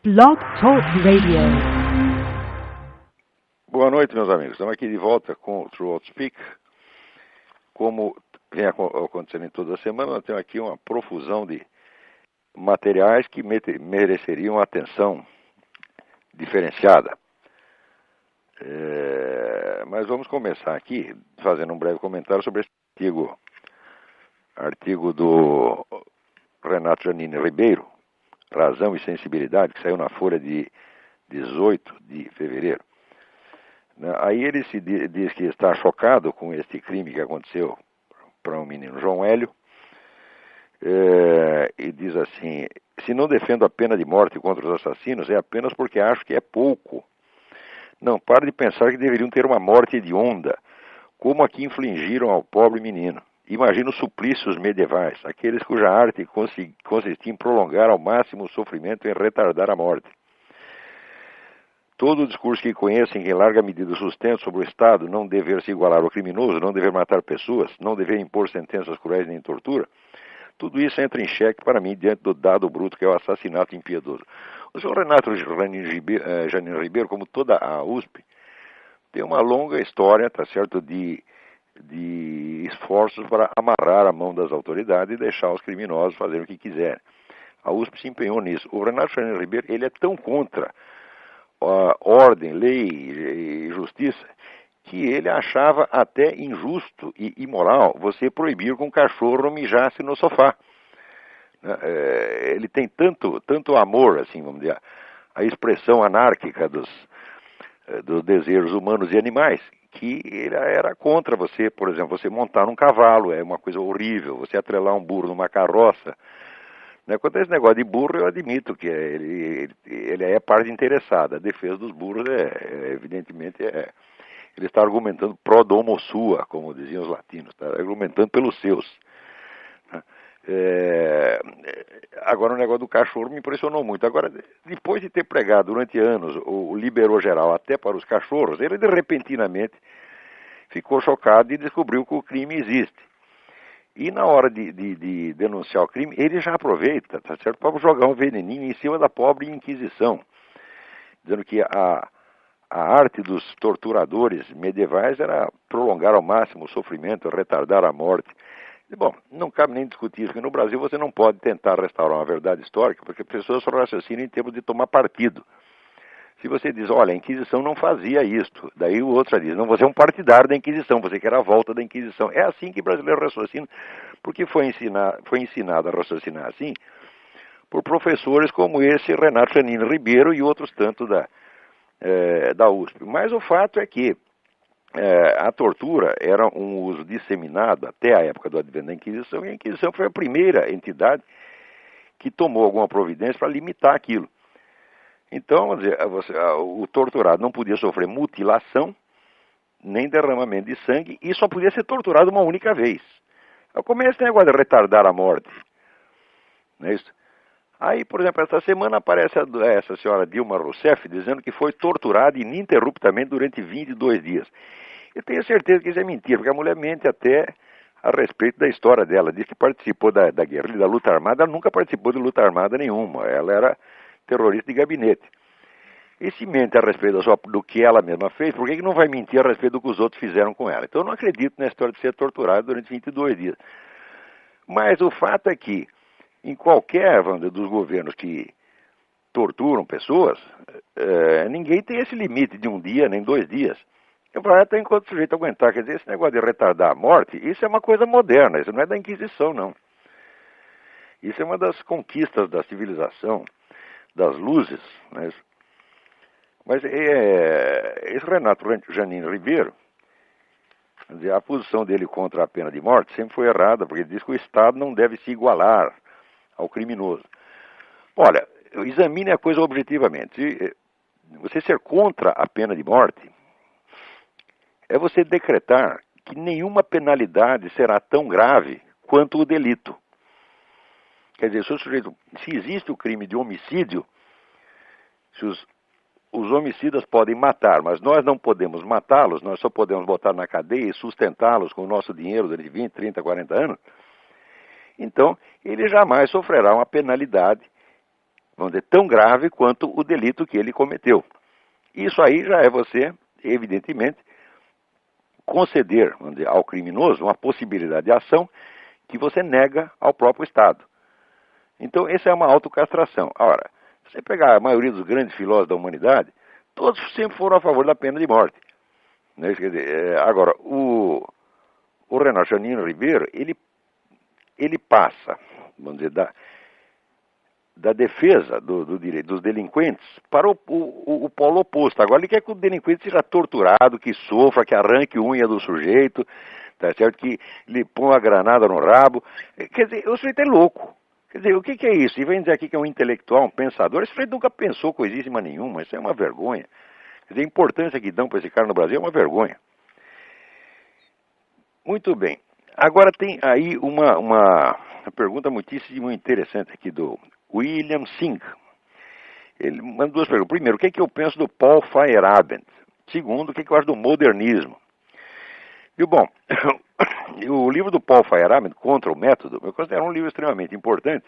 Blog Talk Radio. Boa noite, meus amigos. Estamos aqui de volta com o True Outspeak. Como vem acontecendo em toda a semana, nós temos aqui uma profusão de materiais que mereceriam atenção diferenciada. Mas vamos começar aqui fazendo um breve comentário sobre esse artigo do Renato Janine Ribeiro, Razão e Sensibilidade, que saiu na Folha de 18 de fevereiro. Aí ele diz que está chocado com este crime que aconteceu para o menino João Hélio, e diz assim: se não defendo a pena de morte contra os assassinos, é apenas porque acho que é pouco. Não pare de pensar que deveriam ter uma morte hedionda, como a que infligiram ao pobre menino. Imagina os suplícios medievais, aqueles cuja arte consistia em prolongar ao máximo o sofrimento e em retardar a morte. Todo o discurso que conhecem, que em larga medida sustenta sobre o Estado não dever se igualar ao criminoso, não dever matar pessoas, não dever impor sentenças cruéis nem tortura, tudo isso entra em xeque para mim diante do dado bruto que é o assassinato impiedoso. O senhor Renato Janine Ribeiro, como toda a USP, tem uma longa história, tá certo, de esforços para amarrar a mão das autoridades e deixar os criminosos fazerem o que quiserem. A USP se empenhou nisso. O Renato Janine Ribeiro, ele é tão contra a ordem, lei e justiça, que ele achava até injusto e imoral você proibir que um cachorro mijasse no sofá. Ele tem tanto amor, assim, vamos dizer, a expressão anárquica dos desejos humanos e animais, que ele era contra você, por exemplo, você montar num cavalo, é uma coisa horrível, você atrelar um burro numa carroça. Quanto a esse negócio de burro, eu admito que ele é parte interessada. A defesa dos burros, evidentemente, ele está argumentando pro domo sua, como diziam os latinos, está argumentando pelos seus. Agora, o negócio do cachorro me impressionou muito. Agora, depois de ter pregado durante anos o liberou geral até para os cachorros, ele repentinamente ficou chocado e descobriu que o crime existe. E na hora de denunciar o crime, ele já aproveita, tá certo, para jogar um veneninho em cima da pobre Inquisição, dizendo que a arte dos torturadores medievais era prolongar ao máximo o sofrimento, retardar a morte. E, bom, não cabe nem discutir isso, porque no Brasil você não pode tentar restaurar uma verdade histórica, porque as pessoas só raciocinam em termos de tomar partido. Se você diz, olha, a Inquisição não fazia isto, daí o outro já diz, não, você é um partidário da Inquisição, você quer a volta da Inquisição. É assim que o brasileiro raciocina, porque foi ensinado a raciocinar assim por professores como esse Renato Janine Ribeiro e outros tantos da USP. Mas o fato é que a tortura era um uso disseminado até a época do advento da Inquisição, e a Inquisição foi a primeira entidade que tomou alguma providência para limitar aquilo. Então, vamos dizer, o torturado não podia sofrer mutilação, nem derramamento de sangue, e só podia ser torturado uma única vez. Como é esse negócio de retardar a morte? Não é isso? Aí, por exemplo, esta semana aparece essa senhora Dilma Rousseff dizendo que foi torturada ininterruptamente durante 22 dias. Eu tenho certeza que isso é mentira, porque a mulher mente até a respeito da história dela. Diz que participou da guerrilha, da luta armada. Ela nunca participou de luta armada nenhuma. Ela era terrorista de gabinete. E se mente a respeito do que ela mesma fez, por que não vai mentir a respeito do que os outros fizeram com ela? Então eu não acredito na história de ser torturada durante 22 dias. Mas o fato é que, em qualquer dos governos que torturam pessoas, ninguém tem esse limite de um dia, nem 2 dias. Vai até enquanto o sujeito aguentar. Quer dizer, esse negócio de retardar a morte, isso é uma coisa moderna, isso não é da Inquisição, não. Isso é uma das conquistas da civilização, das luzes, né? Mas esse Renato Janine Ribeiro, quer dizer, a posição dele contra a pena de morte sempre foi errada, porque ele diz que o Estado não deve se igualar ao criminoso. Olha, examine a coisa objetivamente. Se você ser contra a pena de morte é você decretar que nenhuma penalidade será tão grave quanto o delito. Quer dizer, se existe o crime de homicídio, se os homicidas podem matar, mas nós não podemos matá-los, nós só podemos botar na cadeia e sustentá-los com o nosso dinheiro durante 20, 30, 40 anos, então ele jamais sofrerá uma penalidade vamos dizer, tão grave quanto o delito que ele cometeu. Isso aí já é você, evidentemente, conceder, vamos dizer, ao criminoso uma possibilidade de ação que você nega ao próprio Estado. Então, essa é uma autocastração. Ora, se você pegar a maioria dos grandes filósofos da humanidade, todos sempre foram a favor da pena de morte. Né? Quer dizer, agora, o Renato Janino Ribeiro, ele passa, vamos dizer, da defesa do direito dos delinquentes para o polo oposto. Agora, ele quer que o delinquente seja torturado, que sofra, que arranque unha do sujeito, tá certo? Que lhe põe uma granada no rabo. Quer dizer, o sujeito é louco. Quer dizer, o que é isso? E vem dizer aqui que é um intelectual, um pensador. Esse sujeito nunca pensou coisíssima nenhuma. Isso é uma vergonha. Quer dizer, a importância que dão para esse cara no Brasil é uma vergonha. Muito bem. Agora tem aí uma pergunta muitíssimo interessante aqui do William Singh. Ele manda duas perguntas. Primeiro, o que é que eu penso do Paul Feyerabend? Segundo, o que é que eu acho do modernismo? E bom, o livro do Paul Feyerabend, Contra o Método, eu considero um livro extremamente importante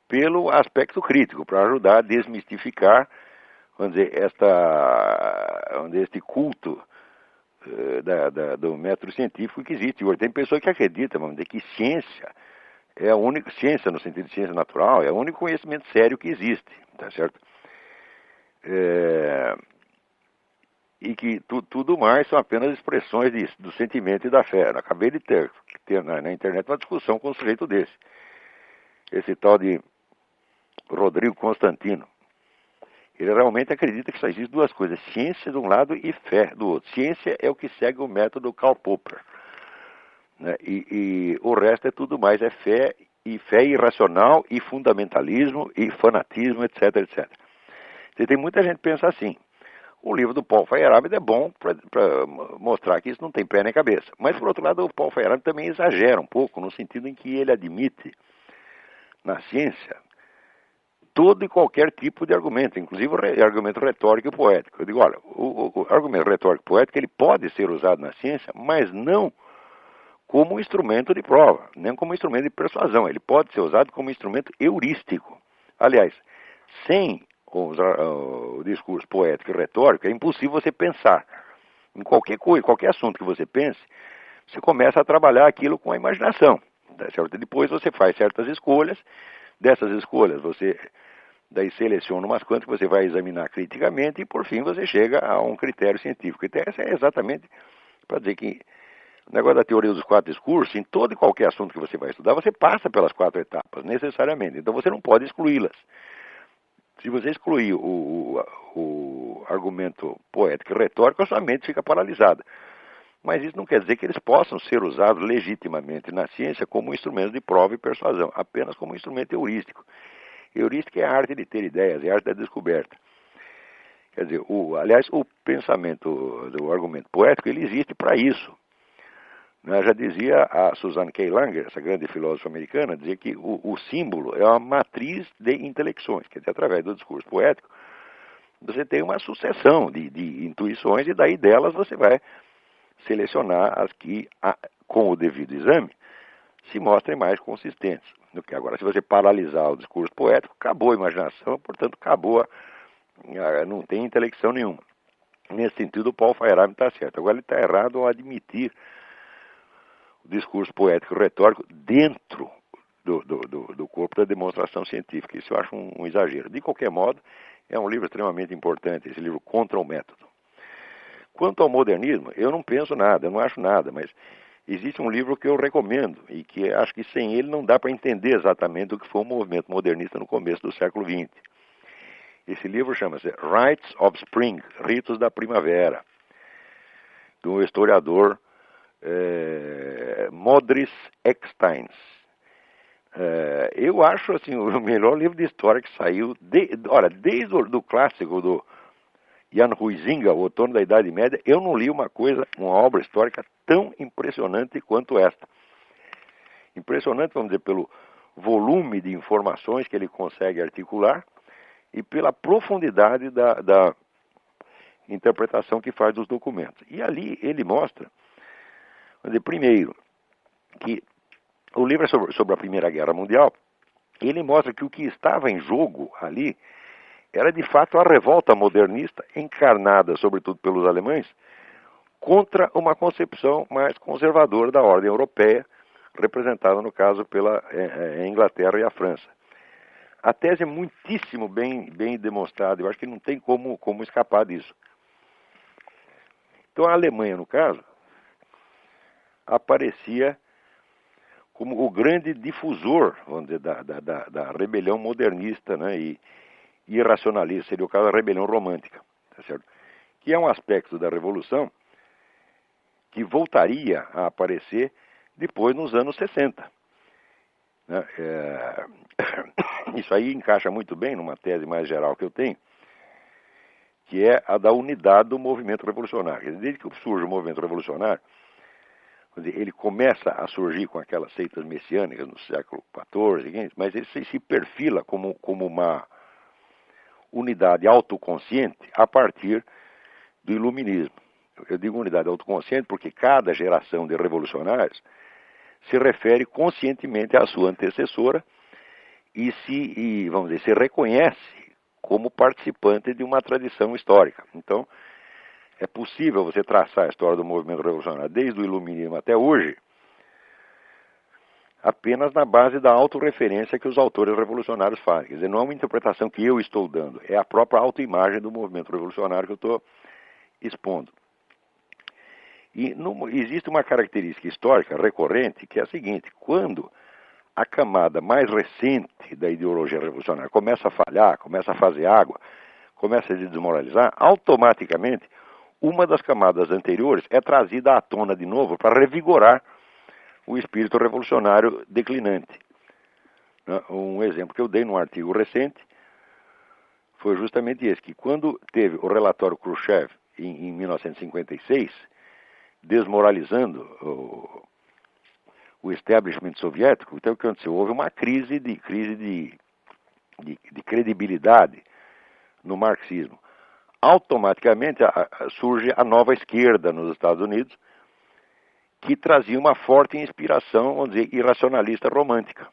pelo aspecto crítico, para ajudar a desmistificar, vamos dizer, este culto do método científico que existe hoje. Tem pessoas que acreditam, vamos dizer, que ciência é a única, ciência no sentido de ciência natural, é o único conhecimento sério que existe, tá certo? E que tudo mais são apenas expressões do sentimento e da fé. Eu acabei de ter na internet uma discussão com um sujeito desse. Esse tal de Rodrigo Constantino. Ele realmente acredita que só existe duas coisas, ciência de um lado e fé do outro. Ciência é o que segue o método Karl Popper. Né? E o resto é tudo mais, é fé irracional, e fundamentalismo, e fanatismo, etc, etc. E tem muita gente que pensa assim. O livro do Paul Feyerabend é bom para mostrar que isso não tem pé nem cabeça. Mas, por outro lado, o Paul Feyerabend também exagera um pouco, no sentido em que ele admite, na ciência, todo e qualquer tipo de argumento, inclusive argumento retórico e poético. Eu digo, olha, o argumento retórico e poético ele pode ser usado na ciência, mas não como instrumento de prova, nem como instrumento de persuasão. Ele pode ser usado como instrumento heurístico. Aliás, sem o discurso poético e retórico, é impossível você pensar. Em qualquer coisa, qualquer assunto que você pense, você começa a trabalhar aquilo com a imaginação. Tá certo? Depois você faz certas escolhas, dessas escolhas você daí seleciona umas quantas que você vai examinar criticamente e por fim você chega a um critério científico. Então essa é exatamente para dizer que o negócio da teoria dos quatro discursos, em todo e qualquer assunto que você vai estudar, você passa pelas quatro etapas, necessariamente. Então você não pode excluí-las. Se você excluir o argumento poético e retórico, a sua mente fica paralisada. Mas isso não quer dizer que eles possam ser usados legitimamente na ciência como instrumento de prova e persuasão, apenas como instrumento heurístico. Heurística é a arte de ter ideias, é a arte da descoberta. Quer dizer, aliás, o pensamento do argumento poético, ele existe para isso. Já dizia a Suzanne K. Langer, essa grande filósofa americana, dizia que o símbolo é uma matriz de intelecções, quer dizer, através do discurso poético, você tem uma sucessão de intuições e daí delas você vai selecionar as que, com o devido exame, se mostrem mais consistentes. Agora, se você paralisar o discurso poético, acabou a imaginação, portanto, não tem intelecção nenhuma. Nesse sentido, o Paul Feyerabend está certo. Agora, ele está errado ao admitir o discurso poético retórico dentro do corpo da demonstração científica. Isso eu acho um exagero. De qualquer modo, é um livro extremamente importante, esse livro Contra o Método. Quanto ao modernismo, eu não penso nada, eu não acho nada, mas existe um livro que eu recomendo e que acho que sem ele não dá para entender exatamente o que foi o movimento modernista no começo do século XX. Esse livro chama-se Rites of Spring, Ritos da Primavera, do historiador Modris Eckstein. Eu acho assim, o melhor livro de história que saiu, desde o clássico do Jan Huizinga, o Outono da Idade Média, eu não li uma obra histórica tão impressionante quanto esta. Impressionante, vamos dizer, pelo volume de informações que ele consegue articular e pela profundidade da interpretação que faz dos documentos. E ali ele mostra, vamos dizer, primeiro, que o livro é sobre a Primeira Guerra Mundial, ele mostra que o que estava em jogo ali era de fato a revolta modernista, encarnada sobretudo pelos alemães, contra uma concepção mais conservadora da ordem europeia, representada no caso pela Inglaterra e a França. A tese é muitíssimo bem demonstrada, eu acho que não tem como escapar disso. Então a Alemanha, no caso, aparecia como o grande difusor, vamos dizer, da rebelião modernista, né, e irracionalista, seria o caso da rebelião romântica, tá certo? Que é um aspecto da Revolução que voltaria a aparecer depois nos anos 60. Né? Isso aí encaixa muito bem numa tese mais geral que eu tenho, que é a da unidade do movimento revolucionário. Desde que surge o movimento revolucionário, ele começa a surgir com aquelas seitas messiânicas no século XIV, mas ele se perfila como uma unidade autoconsciente a partir do iluminismo. Eu digo unidade autoconsciente porque cada geração de revolucionários se refere conscientemente à sua antecessora e vamos dizer, se reconhece como participante de uma tradição histórica. Então, é possível você traçar a história do movimento revolucionário desde o iluminismo até hoje apenas na base da autorreferência que os autores revolucionários fazem. Quer dizer, não é uma interpretação que eu estou dando, é a própria autoimagem do movimento revolucionário que eu estou expondo. E existe uma característica histórica recorrente que é a seguinte: quando a camada mais recente da ideologia revolucionária começa a falhar, começa a fazer água, começa a se desmoralizar, automaticamente uma das camadas anteriores é trazida à tona de novo para revigorar o espírito revolucionário declinante. Um exemplo que eu dei num artigo recente foi justamente esse, que quando teve o relatório Khrushchev em 1956, desmoralizando o establishment soviético, então o que aconteceu? Houve uma crise de credibilidade no marxismo. Automaticamente surge a nova esquerda nos Estados Unidos, que trazia uma forte inspiração, vamos dizer, irracionalista romântica.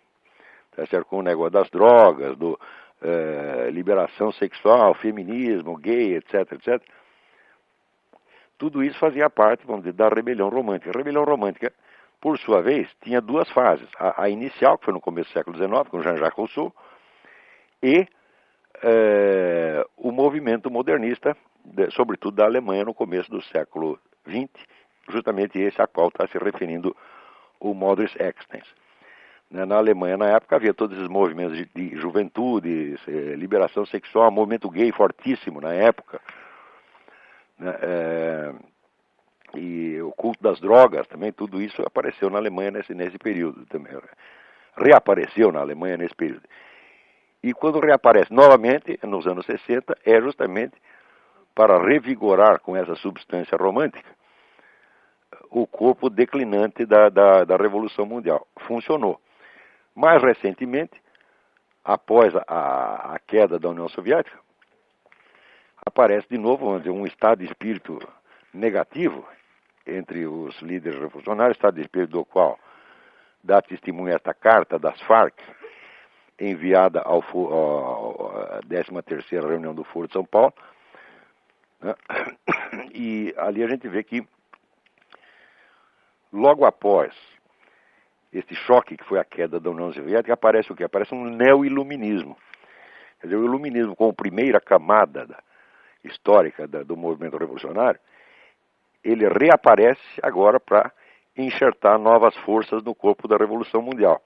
Tá certo? Com o negócio das drogas, liberação sexual, feminismo, gay, etc, etc. Tudo isso fazia parte, vamos dizer, da rebelião romântica. A rebelião romântica, por sua vez, tinha duas fases. A inicial, que foi no começo do século XIX, com Jean-Jacques Rousseau, e o movimento modernista, sobretudo da Alemanha, no começo do século XX, justamente esse a qual está se referindo o Modris Extens. Na Alemanha, na época, havia todos esses movimentos de juventude, liberação sexual, movimento gay fortíssimo na época, e o culto das drogas também, tudo isso apareceu na Alemanha nesse período também. Reapareceu na Alemanha nesse período. E quando reaparece novamente, nos anos 60, é justamente para revigorar com essa substância romântica o corpo declinante da Revolução Mundial. Funcionou. Mais recentemente, após a queda da União Soviética, aparece de novo, vamos dizer, um estado de espírito negativo entre os líderes revolucionários, estado de espírito do qual dá testemunho esta carta das Farc, enviada à 13ª reunião do Foro de São Paulo, né? E ali a gente vê que logo após este choque que foi a queda da União Soviética, aparece o quê? Aparece um neo-iluminismo. Quer dizer, o iluminismo como primeira camada histórica do movimento revolucionário, ele reaparece agora para enxertar novas forças no corpo da Revolução Mundial.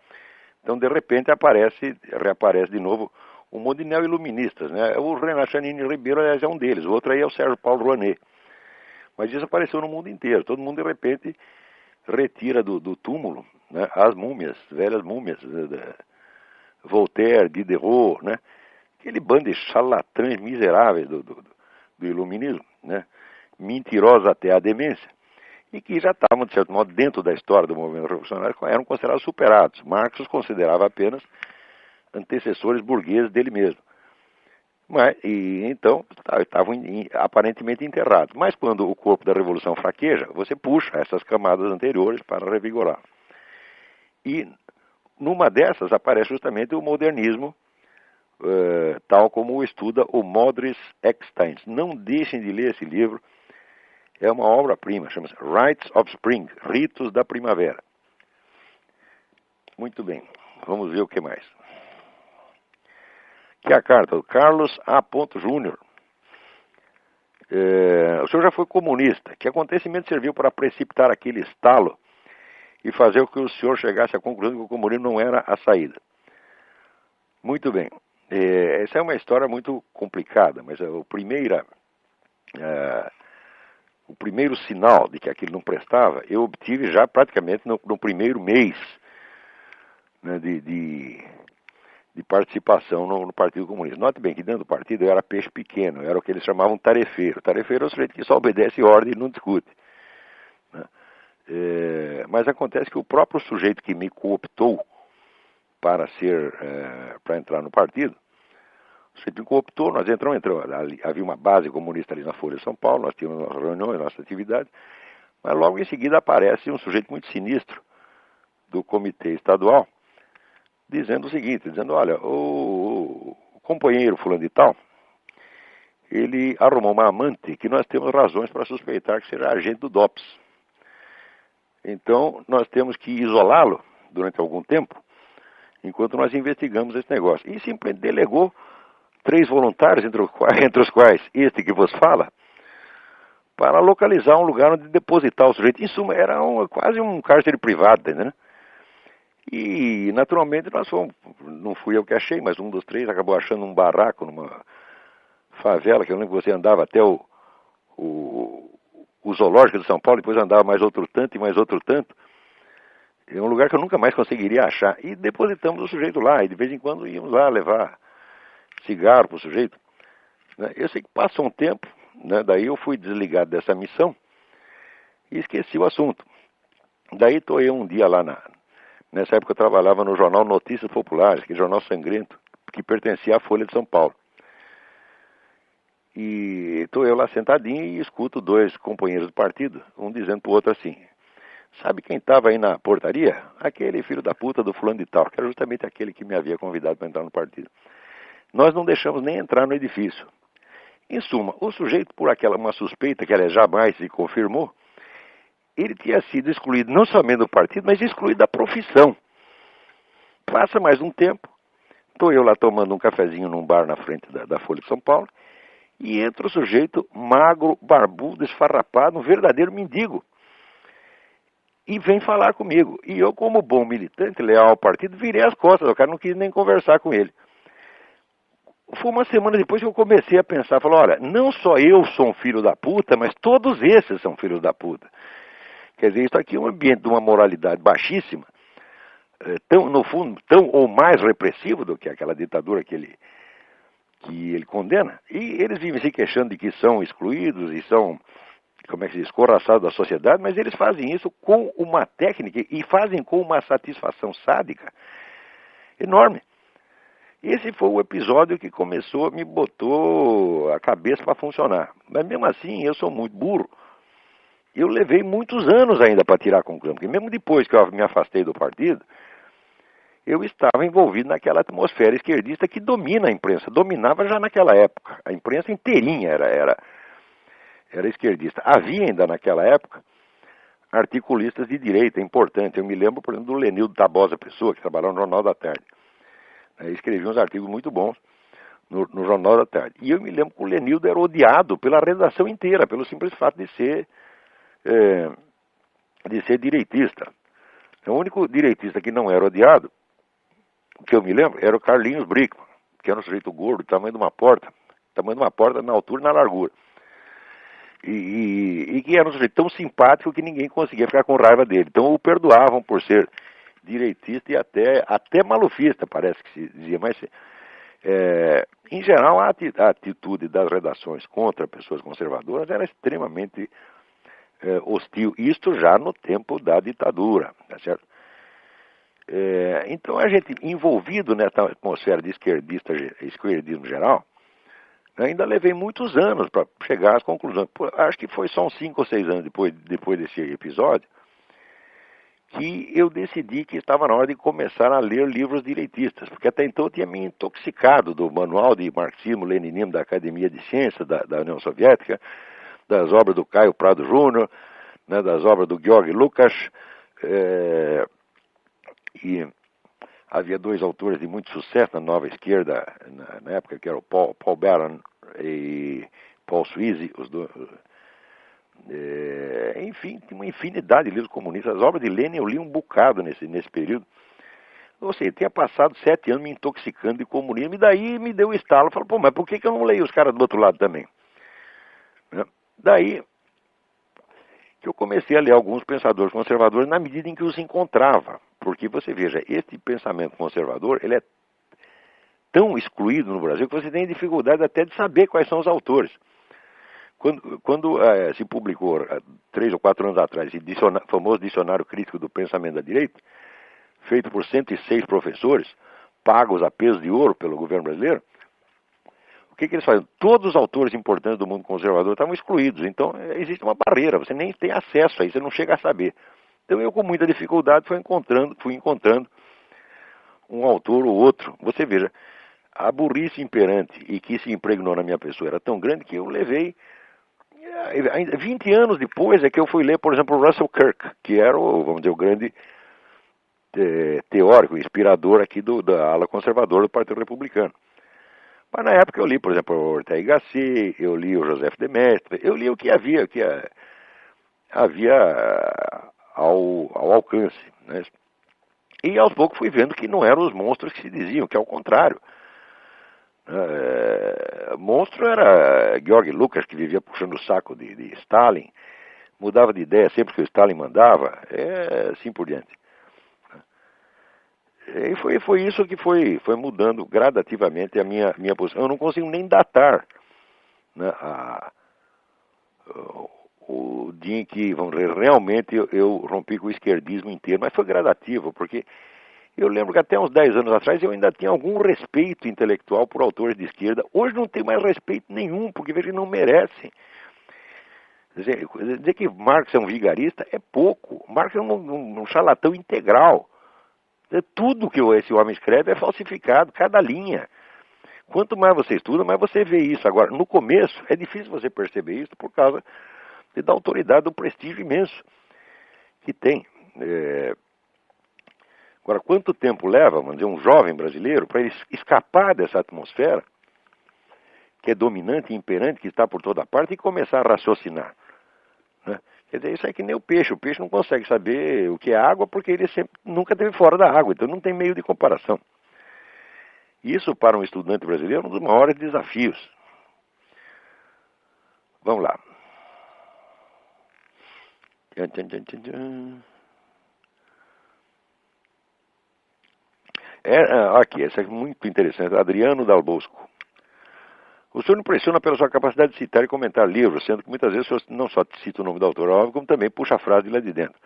Então, de repente, reaparece de novo um monte de neo-iluministas, né? O Renan Chanini Ribeiro, aliás, é um deles, o outro aí é o Sérgio Paulo Rouanet. Mas isso apareceu no mundo inteiro, todo mundo, de repente, retira do túmulo, né, as múmias, velhas múmias, Voltaire, Diderot, né? Aquele bando de charlatães miseráveis do iluminismo, né? Mentirosos até a demência, e que já estavam, de certo modo, dentro da história do movimento revolucionário, eram considerados superados. Marx os considerava apenas antecessores burgueses dele mesmo. Então, estavam aparentemente enterrados. Mas quando o corpo da revolução fraqueja, você puxa essas camadas anteriores para revigorar. E numa dessas aparece justamente o modernismo, tal como o estuda o Modris Eckstein. Não deixem de ler esse livro, é uma obra-prima, chama-se Rites of Spring, Ritos da Primavera. Muito bem, vamos ver o que mais. Aqui é a carta do Carlos A. Júnior. O senhor já foi comunista. Que acontecimento serviu para precipitar aquele estalo e fazer com que o senhor chegasse à conclusão que o comunismo não era a saída? Muito bem. Essa é uma história muito complicada, mas o primeiro sinal de que aquilo não prestava, eu obtive já praticamente no primeiro mês, né, de participação no Partido Comunista. Note bem que dentro do partido eu era peixe pequeno, eu era o que eles chamavam tarefeiro. Tarefeiro é o sujeito que só obedece ordem e não discute, né? Mas acontece que o próprio sujeito que me cooptou para entrar no partido, o sujeito me cooptou, nós entramos, havia uma base comunista ali na Folha de São Paulo, nós tínhamos nossas reuniões, nossas atividades, mas logo em seguida aparece um sujeito muito sinistro do comitê estadual, dizendo o seguinte, olha, o companheiro fulano de tal, ele arrumou uma amante que nós temos razões para suspeitar que seja agente do DOPS. Então, nós temos que isolá-lo durante algum tempo, enquanto nós investigamos esse negócio. E simplesmente delegou 3 voluntários, entre os quais este que vos fala, para localizar um lugar onde depositar o sujeito. Em suma, era quase um cárcere privado, entendeu? E, naturalmente, nós fomos, não fui eu que achei, mas um dos 3 acabou achando um barraco numa favela, que eu lembro que você andava até o zoológico de São Paulo, depois andava mais outro tanto e mais outro tanto. É um lugar que eu nunca mais conseguiria achar. E depositamos o sujeito lá, e de vez em quando íamos lá levar cigarro para o sujeito. Eu sei que passou um tempo, né, daí eu fui desligado dessa missão e esqueci o assunto. Daí estou eu um dia lá nessa época eu trabalhava no jornal Notícias Populares, que é jornal sangrento, que pertencia à Folha de São Paulo. E estou eu lá sentadinho e escuto 2 companheiros do partido, um dizendo para o outro assim, sabe quem estava aí na portaria? Aquele filho da puta do fulano de tal, que era justamente aquele que me havia convidado para entrar no partido. Nós não deixamos nem entrar no edifício. Em suma, o sujeito, por uma suspeita que ela jamais se confirmou, ele tinha sido excluído não somente do partido, mas excluído da profissão. Passa mais um tempo, estou eu lá tomando um cafezinho num bar na frente da Folha de São Paulo, e entra o sujeito magro, barbudo, esfarrapado, um verdadeiro mendigo, e vem falar comigo. E eu, como bom militante, leal ao partido, virei as costas, o cara não quis nem conversar com ele. Foi uma semana depois que eu comecei a pensar, falei, olha, não só eu sou um filho da puta, mas todos esses são filhos da puta. Quer dizer, isso aqui é um ambiente de uma moralidade baixíssima, no fundo, tão ou mais repressivo do que aquela ditadura que ele condena. E eles vivem se queixando de que são excluídos e são, como é que se diz, escorraçados da sociedade, mas eles fazem isso com uma técnica e fazem com uma satisfação sádica enorme. Esse foi o episódio que me botou a cabeça para funcionar. Mas mesmo assim, eu sou muito burro. Eu levei muitos anos ainda para tirar a conclusão, porque mesmo depois que eu me afastei do partido, eu estava envolvido naquela atmosfera esquerdista que domina a imprensa, dominava já naquela época. A imprensa inteirinha era esquerdista. Havia ainda naquela época articulistas de direita importantes. Eu me lembro, por exemplo, do Lenildo Tabosa Pessoa, que trabalhava no Jornal da Tarde. Escrevia uns artigos muito bons no Jornal da Tarde. E eu me lembro que o Lenildo era odiado pela redação inteira, pelo simples fato de ser direitista. O único direitista que não era odiado, que eu me lembro, era o Carlinhos Brickman, que era um sujeito gordo, tamanho de uma porta na altura e na largura. E que era um sujeito tão simpático que ninguém conseguia ficar com raiva dele. Então o perdoavam por ser direitista e até malufista, parece que se dizia, mas em geral a atitude das redações contra pessoas conservadoras era extremamente hostil, isto já no tempo da ditadura, tá certo? Então a gente, envolvido nessa atmosfera de esquerdismo geral, ainda levei muitos anos para chegar às conclusões. Acho que foi só uns 5 ou 6 anos depois desse episódio, que eu decidi que estava na hora de começar a ler livros direitistas, porque até então eu tinha me intoxicado do manual de marxismo-leninismo da Academia de Ciências da União Soviética, das obras do Caio Prado Júnior, né, das obras do Georg Lukács, e havia dois autores de muito sucesso na nova esquerda, na época, que eram Paul Baran e Paul Sweezy, os dois. Enfim, tinha uma infinidade de livros comunistas. As obras de Lenin eu li um bocado nesse período. Ou seja, eu tinha passado 7 anos me intoxicando de comunismo, e daí me deu o estalo. Falei, pô, mas por que eu não leio os caras do outro lado também? Né? Daí que eu comecei a ler alguns pensadores conservadores na medida em que os encontrava. Porque você veja, esse pensamento conservador, ele é tão excluído no Brasil que você tem dificuldade até de saber quais são os autores. Quando se publicou, 3 ou 4 anos atrás, esse famoso Dicionário Crítico do Pensamento da Direita, feito por 106 professores, pagos a peso de ouro pelo governo brasileiro, o que eles fazem? Todos os autores importantes do mundo conservador estavam excluídos. Então, existe uma barreira, você nem tem acesso a isso, você não chega a saber. Então, eu, com muita dificuldade, fui encontrando um autor ou outro. Você veja, a burrice imperante e que se impregnou na minha pessoa era tão grande que eu levei... 20 anos depois é que eu fui ler, por exemplo, Russell Kirk, que era vamos dizer, o grande teórico, inspirador aqui da ala conservadora do Partido Republicano. Mas na época eu li, por exemplo, o Ortega y Gasset, eu li o Joseph de Maistre, eu li o que havia ao alcance, né? E aos poucos fui vendo que não eram os monstros que se diziam, que ao contrário. Monstro era Georg Lukács, que vivia puxando o saco de Stalin, mudava de ideia sempre que o Stalin mandava, assim por diante. E foi isso que foi mudando gradativamente a minha posição. Eu não consigo nem datar, né, o dia em que, vamos dizer, realmente eu rompi com o esquerdismo inteiro, mas foi gradativo, porque eu lembro que até uns 10 anos atrás eu ainda tinha algum respeito intelectual por autores de esquerda. Hoje não tenho mais respeito nenhum, porque vejo que não merecem. Dizer que Marx é um vigarista é pouco. Marx é um charlatão integral. Tudo que esse homem escreve é falsificado, cada linha. Quanto mais você estuda, mais você vê isso. Agora, no começo, é difícil você perceber isso por causa da autoridade, do prestígio imenso que tem. Agora, quanto tempo leva, vamos dizer, um jovem brasileiro para ele escapar dessa atmosfera que é dominante e imperante, que está por toda parte, e começar a raciocinar? Né? Quer dizer, isso é que nem o peixe. O peixe não consegue saber o que é água porque ele nunca esteve fora da água, então não tem meio de comparação. Isso, para um estudante brasileiro, é um dos maiores desafios. Vamos lá. Aqui, essa é muito interessante. Adriano Dal Bosco. O senhor impressiona pela sua capacidade de citar e comentar livros, sendo que muitas vezes o senhor não só cita o nome do autor, óbvio, como também puxa a frase de lá de dentro.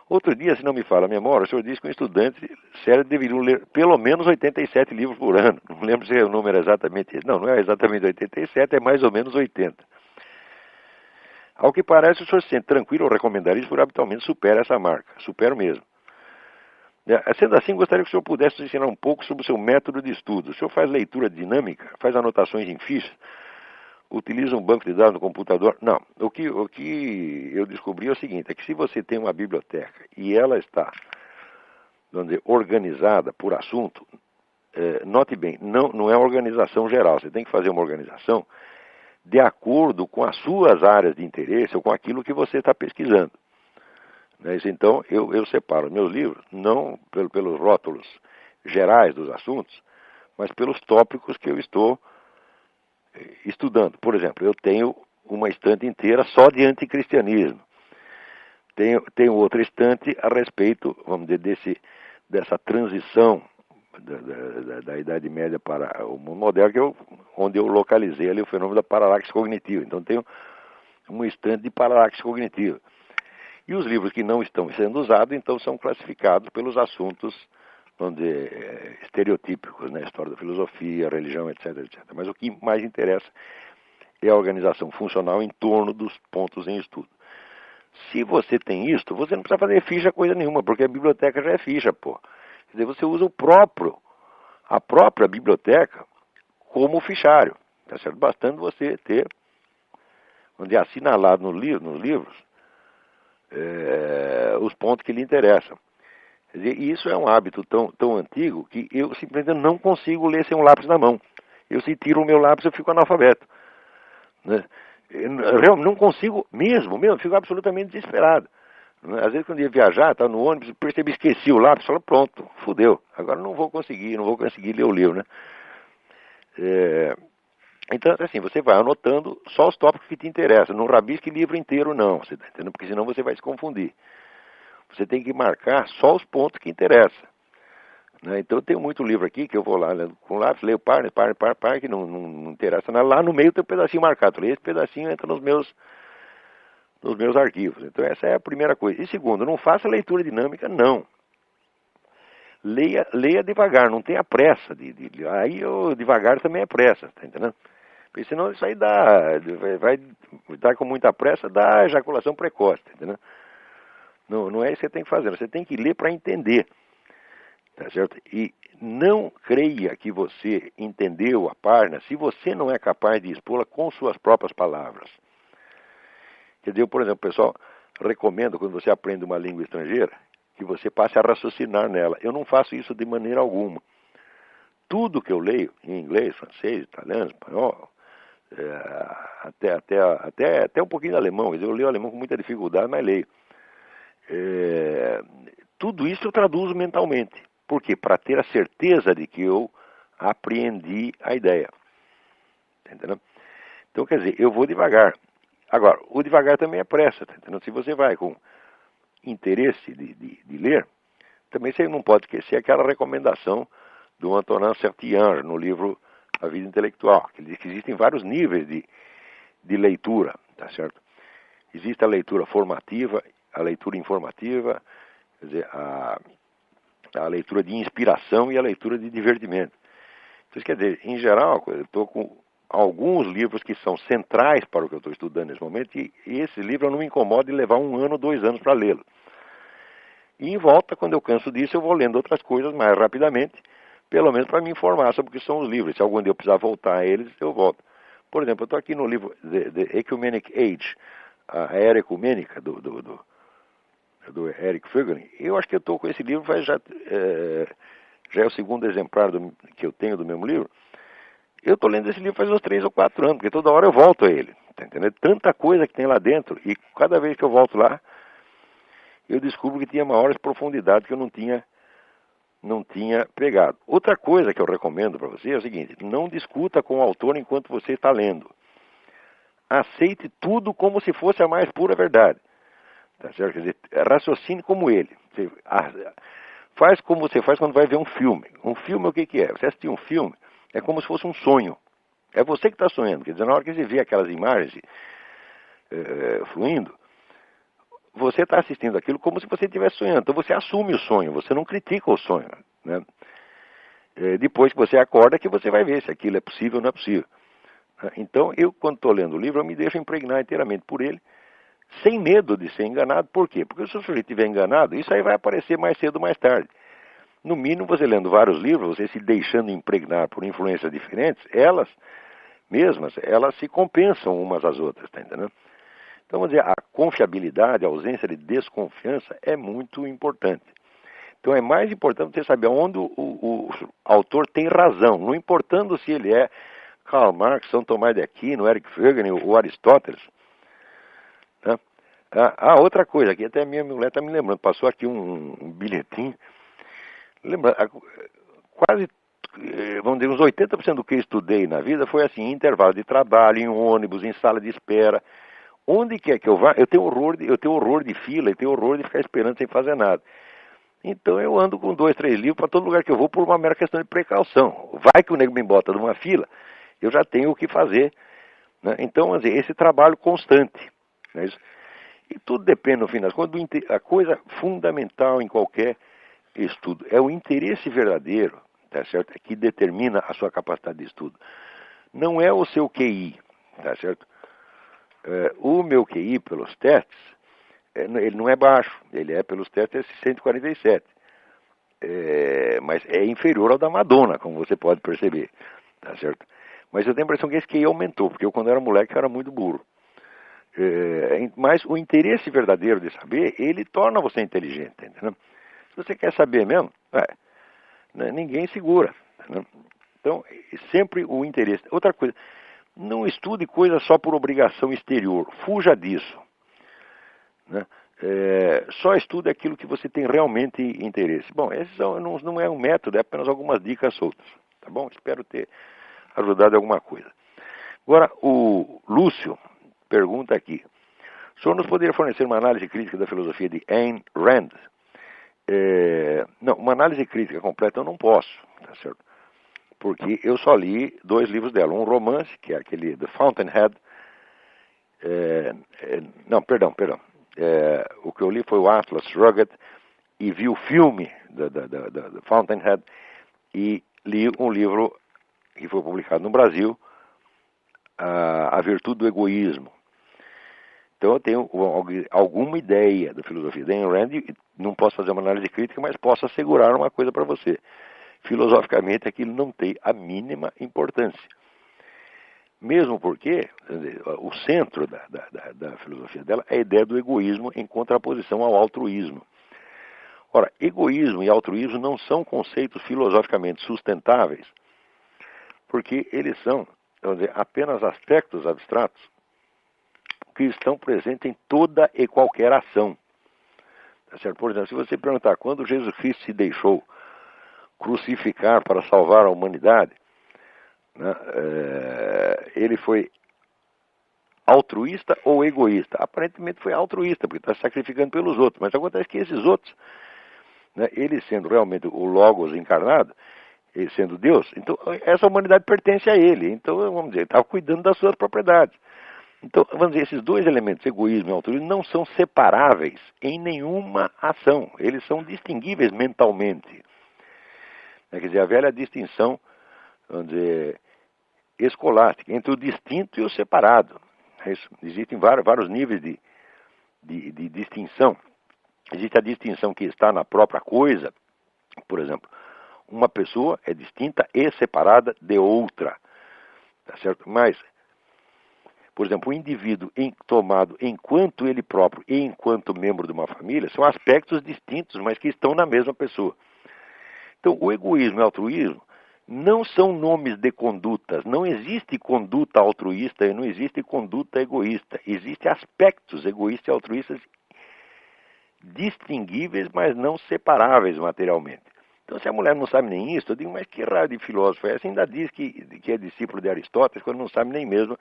Outro dia, se não me falha a memória, o senhor disse que um estudante sério deveria ler pelo menos 87 livros por ano. Não lembro se o número é exatamente esse. Não é exatamente 87, é mais ou menos 80. Ao que parece, o senhor se sente tranquilo ao recomendar isso, porque habitualmente supera essa marca. Supero mesmo. Sendo assim, gostaria que o senhor pudesse nos ensinar um pouco sobre o seu método de estudo. O senhor faz leitura dinâmica, faz anotações em fichas, utiliza um banco de dados no computador? Não. O que eu descobri é o seguinte, é que se você tem uma biblioteca e ela está, vamos dizer, organizada por assunto, note bem, não é uma organização geral, você tem que fazer uma organização de acordo com as suas áreas de interesse ou com aquilo que você está pesquisando. Então, eu separo meus livros, não pelos rótulos gerais dos assuntos, mas pelos tópicos que eu estou estudando. Por exemplo, eu tenho uma estante inteira só de anticristianismo. Tenho outra estante a respeito, vamos dizer, dessa transição da Idade Média para o mundo moderno, onde eu localizei ali o fenômeno da paralaxe cognitiva. Então, tenho uma estante de paralaxe cognitiva. E os livros que não estão sendo usados, então, são classificados pelos assuntos, vamos dizer, estereotípicos, né? História da filosofia, religião, etc, etc. Mas o que mais interessa é a organização funcional em torno dos pontos em estudo. Se você tem isto, você não precisa fazer ficha coisa nenhuma, porque a biblioteca já é ficha, pô. Quer dizer, você usa a própria biblioteca como fichário, tá certo? Bastando você ter, onde é assinalado nos livros, os pontos que lhe interessam. Quer dizer, isso é um hábito tão antigo que eu simplesmente não consigo ler sem um lápis na mão. Eu, se tiro o meu lápis, eu fico analfabeto. Né? Eu não consigo mesmo, fico absolutamente desesperado. Né? Às vezes, quando eu ia viajar, estava no ônibus, percebi, esqueci o lápis, falei, pronto, fudeu. Agora não vou conseguir ler o livro, né? Então, assim, você vai anotando só os tópicos que te interessam. Não rabisque livro inteiro, não, você tá entendendo? Porque senão você vai se confundir. Você tem que marcar só os pontos que interessam. Né? Então, eu tenho muito livro aqui que eu vou lá, né, com lápis, leio par, que não interessa nada. Lá no meio tem um pedacinho marcado. Esse pedacinho entra nos meus arquivos. Então, essa é a primeira coisa. E segundo, não faça leitura dinâmica, não. Leia devagar, não tenha pressa. Aí, devagar também é pressa, tá entendendo? Porque senão isso aí vai dar com muita pressa, dá ejaculação precoce, tá entendendo? Não é isso que você tem que fazer, você tem que ler para entender, tá certo? E não creia que você entendeu a página se você não é capaz de expô-la com suas próprias palavras. Quer dizer, por exemplo, pessoal, recomendo quando você aprende uma língua estrangeira, que você passe a raciocinar nela. Eu não faço isso de maneira alguma. Tudo que eu leio, em inglês, francês, italiano, espanhol, até um pouquinho de alemão, eu leio alemão com muita dificuldade, mas leio. Tudo isso eu traduzo mentalmente. Por quê? Para ter a certeza de que eu apreendi a ideia. Entendeu? Então, quer dizer, eu vou devagar. Agora, o devagar também é pressa. Tá entendendo? Se você vai com interesse de ler, também você não pode esquecer aquela recomendação do Antonin Saint-Exupéry no livro A Vida Intelectual, que ele diz que existem vários níveis de leitura, tá certo? Existe a leitura formativa, a leitura informativa, quer dizer, a leitura de inspiração e a leitura de divertimento. Então, quer dizer, em geral, eu estou com alguns livros que são centrais para o que eu estou estudando nesse momento, e esse livro eu não me incomodo de levar 1 ano, 2 anos para lê-lo. E em volta, quando eu canso disso, eu vou lendo outras coisas mais rapidamente, pelo menos para me informar sobre o que são os livros. Se algum dia eu precisar voltar a eles, eu volto. Por exemplo, eu estou aqui no livro The Ecumenic Age, a Era Ecumênica, do Eric Fögelen. Eu acho que eu estou com esse livro, já é o segundo exemplar que eu tenho do mesmo livro. Eu estou lendo esse livro faz uns 3 ou 4 anos, porque toda hora eu volto a ele. Tá entendendo? Tanta coisa que tem lá dentro, e cada vez que eu volto lá, eu descubro que tinha maiores profundidades que eu não tinha pegado. Outra coisa que eu recomendo para você é o seguinte: não discuta com o autor enquanto você está lendo. Aceite tudo como se fosse a mais pura verdade. Tá certo? Quer dizer, raciocine como ele. Faz como você faz quando vai ver um filme. Um filme, o que é? Você assistir um filme é como se fosse um sonho. É você que está sonhando. Quer dizer, na hora que você vê aquelas imagens fluindo, você está assistindo aquilo como se você estivesse sonhando. Então você assume o sonho, você não critica o sonho. Né? Depois que você acorda, que você vai ver se aquilo é possível ou não é possível. Então, eu, quando estou lendo o livro, eu me deixo impregnar inteiramente por ele, sem medo de ser enganado. Por quê? Porque se o sujeito estiver enganado, isso aí vai aparecer mais cedo ou mais tarde. No mínimo, você lendo vários livros, você se deixando impregnar por influências diferentes, elas se compensam umas às outras, tá entendendo? Então, vamos dizer, a confiabilidade, a ausência de desconfiança é muito importante. Então, é mais importante você saber onde o autor tem razão, não importando se ele é Karl Marx, São Tomás de Aquino, Eric Fögelen ou Aristóteles. Né? Outra coisa, que até a minha mulher está me lembrando, passou aqui um bilhetinho. Lembra, quase, vamos dizer, uns 80% do que eu estudei na vida foi assim, em intervalo de trabalho, em ônibus, em sala de espera. Onde quer que eu vá, eu tenho horror de fila, eu tenho horror de ficar esperando sem fazer nada. Então eu ando com 2, 3 livros para todo lugar que eu vou por uma mera questão de precaução. Vai que o nego me bota numa fila, eu já tenho o que fazer. Né? Então, assim, esse trabalho constante. Né? E tudo depende, no fim das contas, a coisa fundamental em qualquer estudo é o interesse verdadeiro, tá certo? Que determina a sua capacidade de estudo. Não é o seu QI, tá certo? O meu QI, pelos testes, ele não é baixo, ele é, pelos testes, 147. Mas é inferior ao da Madonna, como você pode perceber, tá certo? Mas eu tenho a impressão que esse QI aumentou, porque eu, quando era moleque, era muito burro. Mas o interesse verdadeiro de saber, ele torna você inteligente, entendeu? Se você quer saber mesmo, ninguém segura, entendeu? Então, sempre o interesse. Outra coisa, não estude coisa só por obrigação exterior, fuja disso, né? Só estude aquilo que você tem realmente interesse. Bom, esse não é um método, é apenas algumas dicas soltas, tá bom? Espero ter ajudado em alguma coisa. Agora, o Lúcio pergunta aqui: o senhor nos poderia fornecer uma análise crítica da filosofia de Ayn Rand? Não, uma análise crítica completa eu não posso, tá certo? Porque eu só li 2 livros dela. Um romance, que é aquele The Fountainhead. Não, perdão. O que eu li foi o Atlas Shrugged, e vi o filme da Fountainhead, e li um livro que foi publicado no Brasil, A Virtude do Egoísmo. Então eu tenho alguma ideia da filosofia da Ayn Rand, não posso fazer uma análise crítica, mas posso assegurar uma coisa para você. Filosoficamente aquilo não tem a mínima importância. Mesmo porque o centro da filosofia dela é a ideia do egoísmo em contraposição ao altruísmo. Ora, egoísmo e altruísmo não são conceitos filosoficamente sustentáveis, porque eles são, vamos dizer, apenas aspectos abstratos que estão presentes em toda e qualquer ação. Tá certo? Por exemplo, se você perguntar quando Jesus Cristo se deixou crucificar para salvar a humanidade, né, ele foi altruísta ou egoísta? Aparentemente foi altruísta, porque está sacrificando pelos outros. Mas acontece que esses outros, né, ele sendo realmente o Logos encarnado, ele sendo Deus, então essa humanidade pertence a ele. Então, vamos dizer, ele estava cuidando das suas propriedades. Então, vamos dizer, esses 2 elementos, egoísmo e altruísmo, não são separáveis em nenhuma ação. Eles são distinguíveis mentalmente. Quer dizer, a velha distinção, vamos dizer, escolástica, entre o distinto e o separado. Existem vários níveis de distinção. Existe a distinção que está na própria coisa. Por exemplo, uma pessoa é distinta e separada de outra. Tá certo? Mas, por exemplo, o indivíduo tomado enquanto ele próprio e enquanto membro de uma família são aspectos distintos, mas que estão na mesma pessoa. Então, o egoísmo e o altruísmo não são nomes de condutas. Não existe conduta altruísta e não existe conduta egoísta. Existem aspectos egoístas e altruístas distinguíveis, mas não separáveis materialmente. Então, se a mulher não sabe nem isso, eu digo, mas que raio de filósofo é esse? Ainda diz que é discípulo de Aristóteles, quando não sabe nem mesmo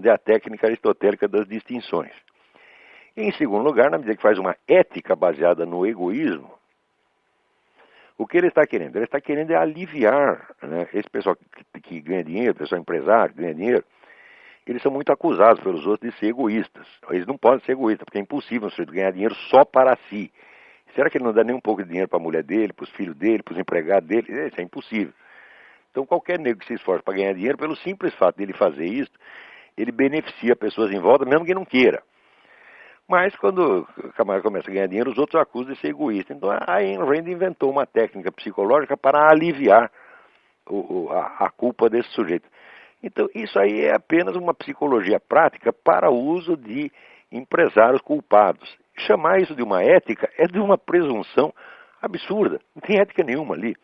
a técnica aristotélica das distinções. E, em segundo lugar, na medida que faz uma ética baseada no egoísmo, o que ele está querendo? Ele está querendo aliviar, né, esse pessoal que ganha dinheiro, pessoal empresário que ganha dinheiro, eles são muito acusados pelos outros de ser egoístas. Eles não podem ser egoístas, porque é impossível um sujeito ganhar dinheiro só para si. Será que ele não dá nem um pouco de dinheiro para a mulher dele, para os filhos dele, para os empregados dele? Isso é impossível. Então qualquer nego que se esforce para ganhar dinheiro, pelo simples fato dele fazer isso, ele beneficia pessoas em volta, mesmo que não queira. Mas quando o camarada começa a ganhar dinheiro, os outros acusam de ser egoísta. Então a Ayn Rand inventou uma técnica psicológica para aliviar a culpa desse sujeito. Então isso aí é apenas uma psicologia prática para o uso de empresários culpados. Chamar isso de uma ética é de uma presunção absurda. Não tem ética nenhuma ali.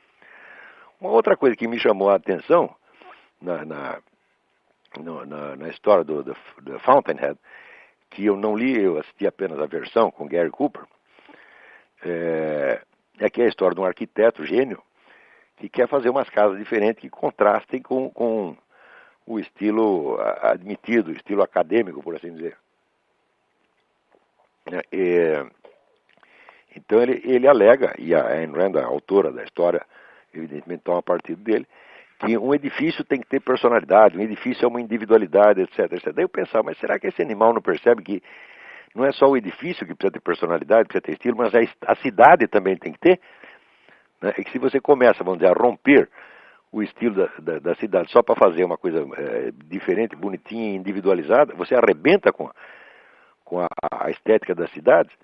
Uma outra coisa que me chamou a atenção na história do Fountainhead, que eu não li, eu assisti apenas a versão com Gary Cooper, é que é a história de um arquiteto gênio que quer fazer umas casas diferentes que contrastem com o estilo admitido, o estilo acadêmico, por assim dizer. Então ele alega, e a Ayn Rand, a autora da história, evidentemente toma partido dele, que um edifício tem que ter personalidade, um edifício é uma individualidade, etc, etc. Daí eu pensava, mas será que esse animal não percebe que não é só o edifício que precisa ter personalidade, precisa ter estilo, mas a cidade também tem que ter? Né? É que se você começa, vamos dizer, a romper o estilo da cidade só para fazer uma coisa diferente, bonitinha, individualizada, você arrebenta com com a estética das cidades.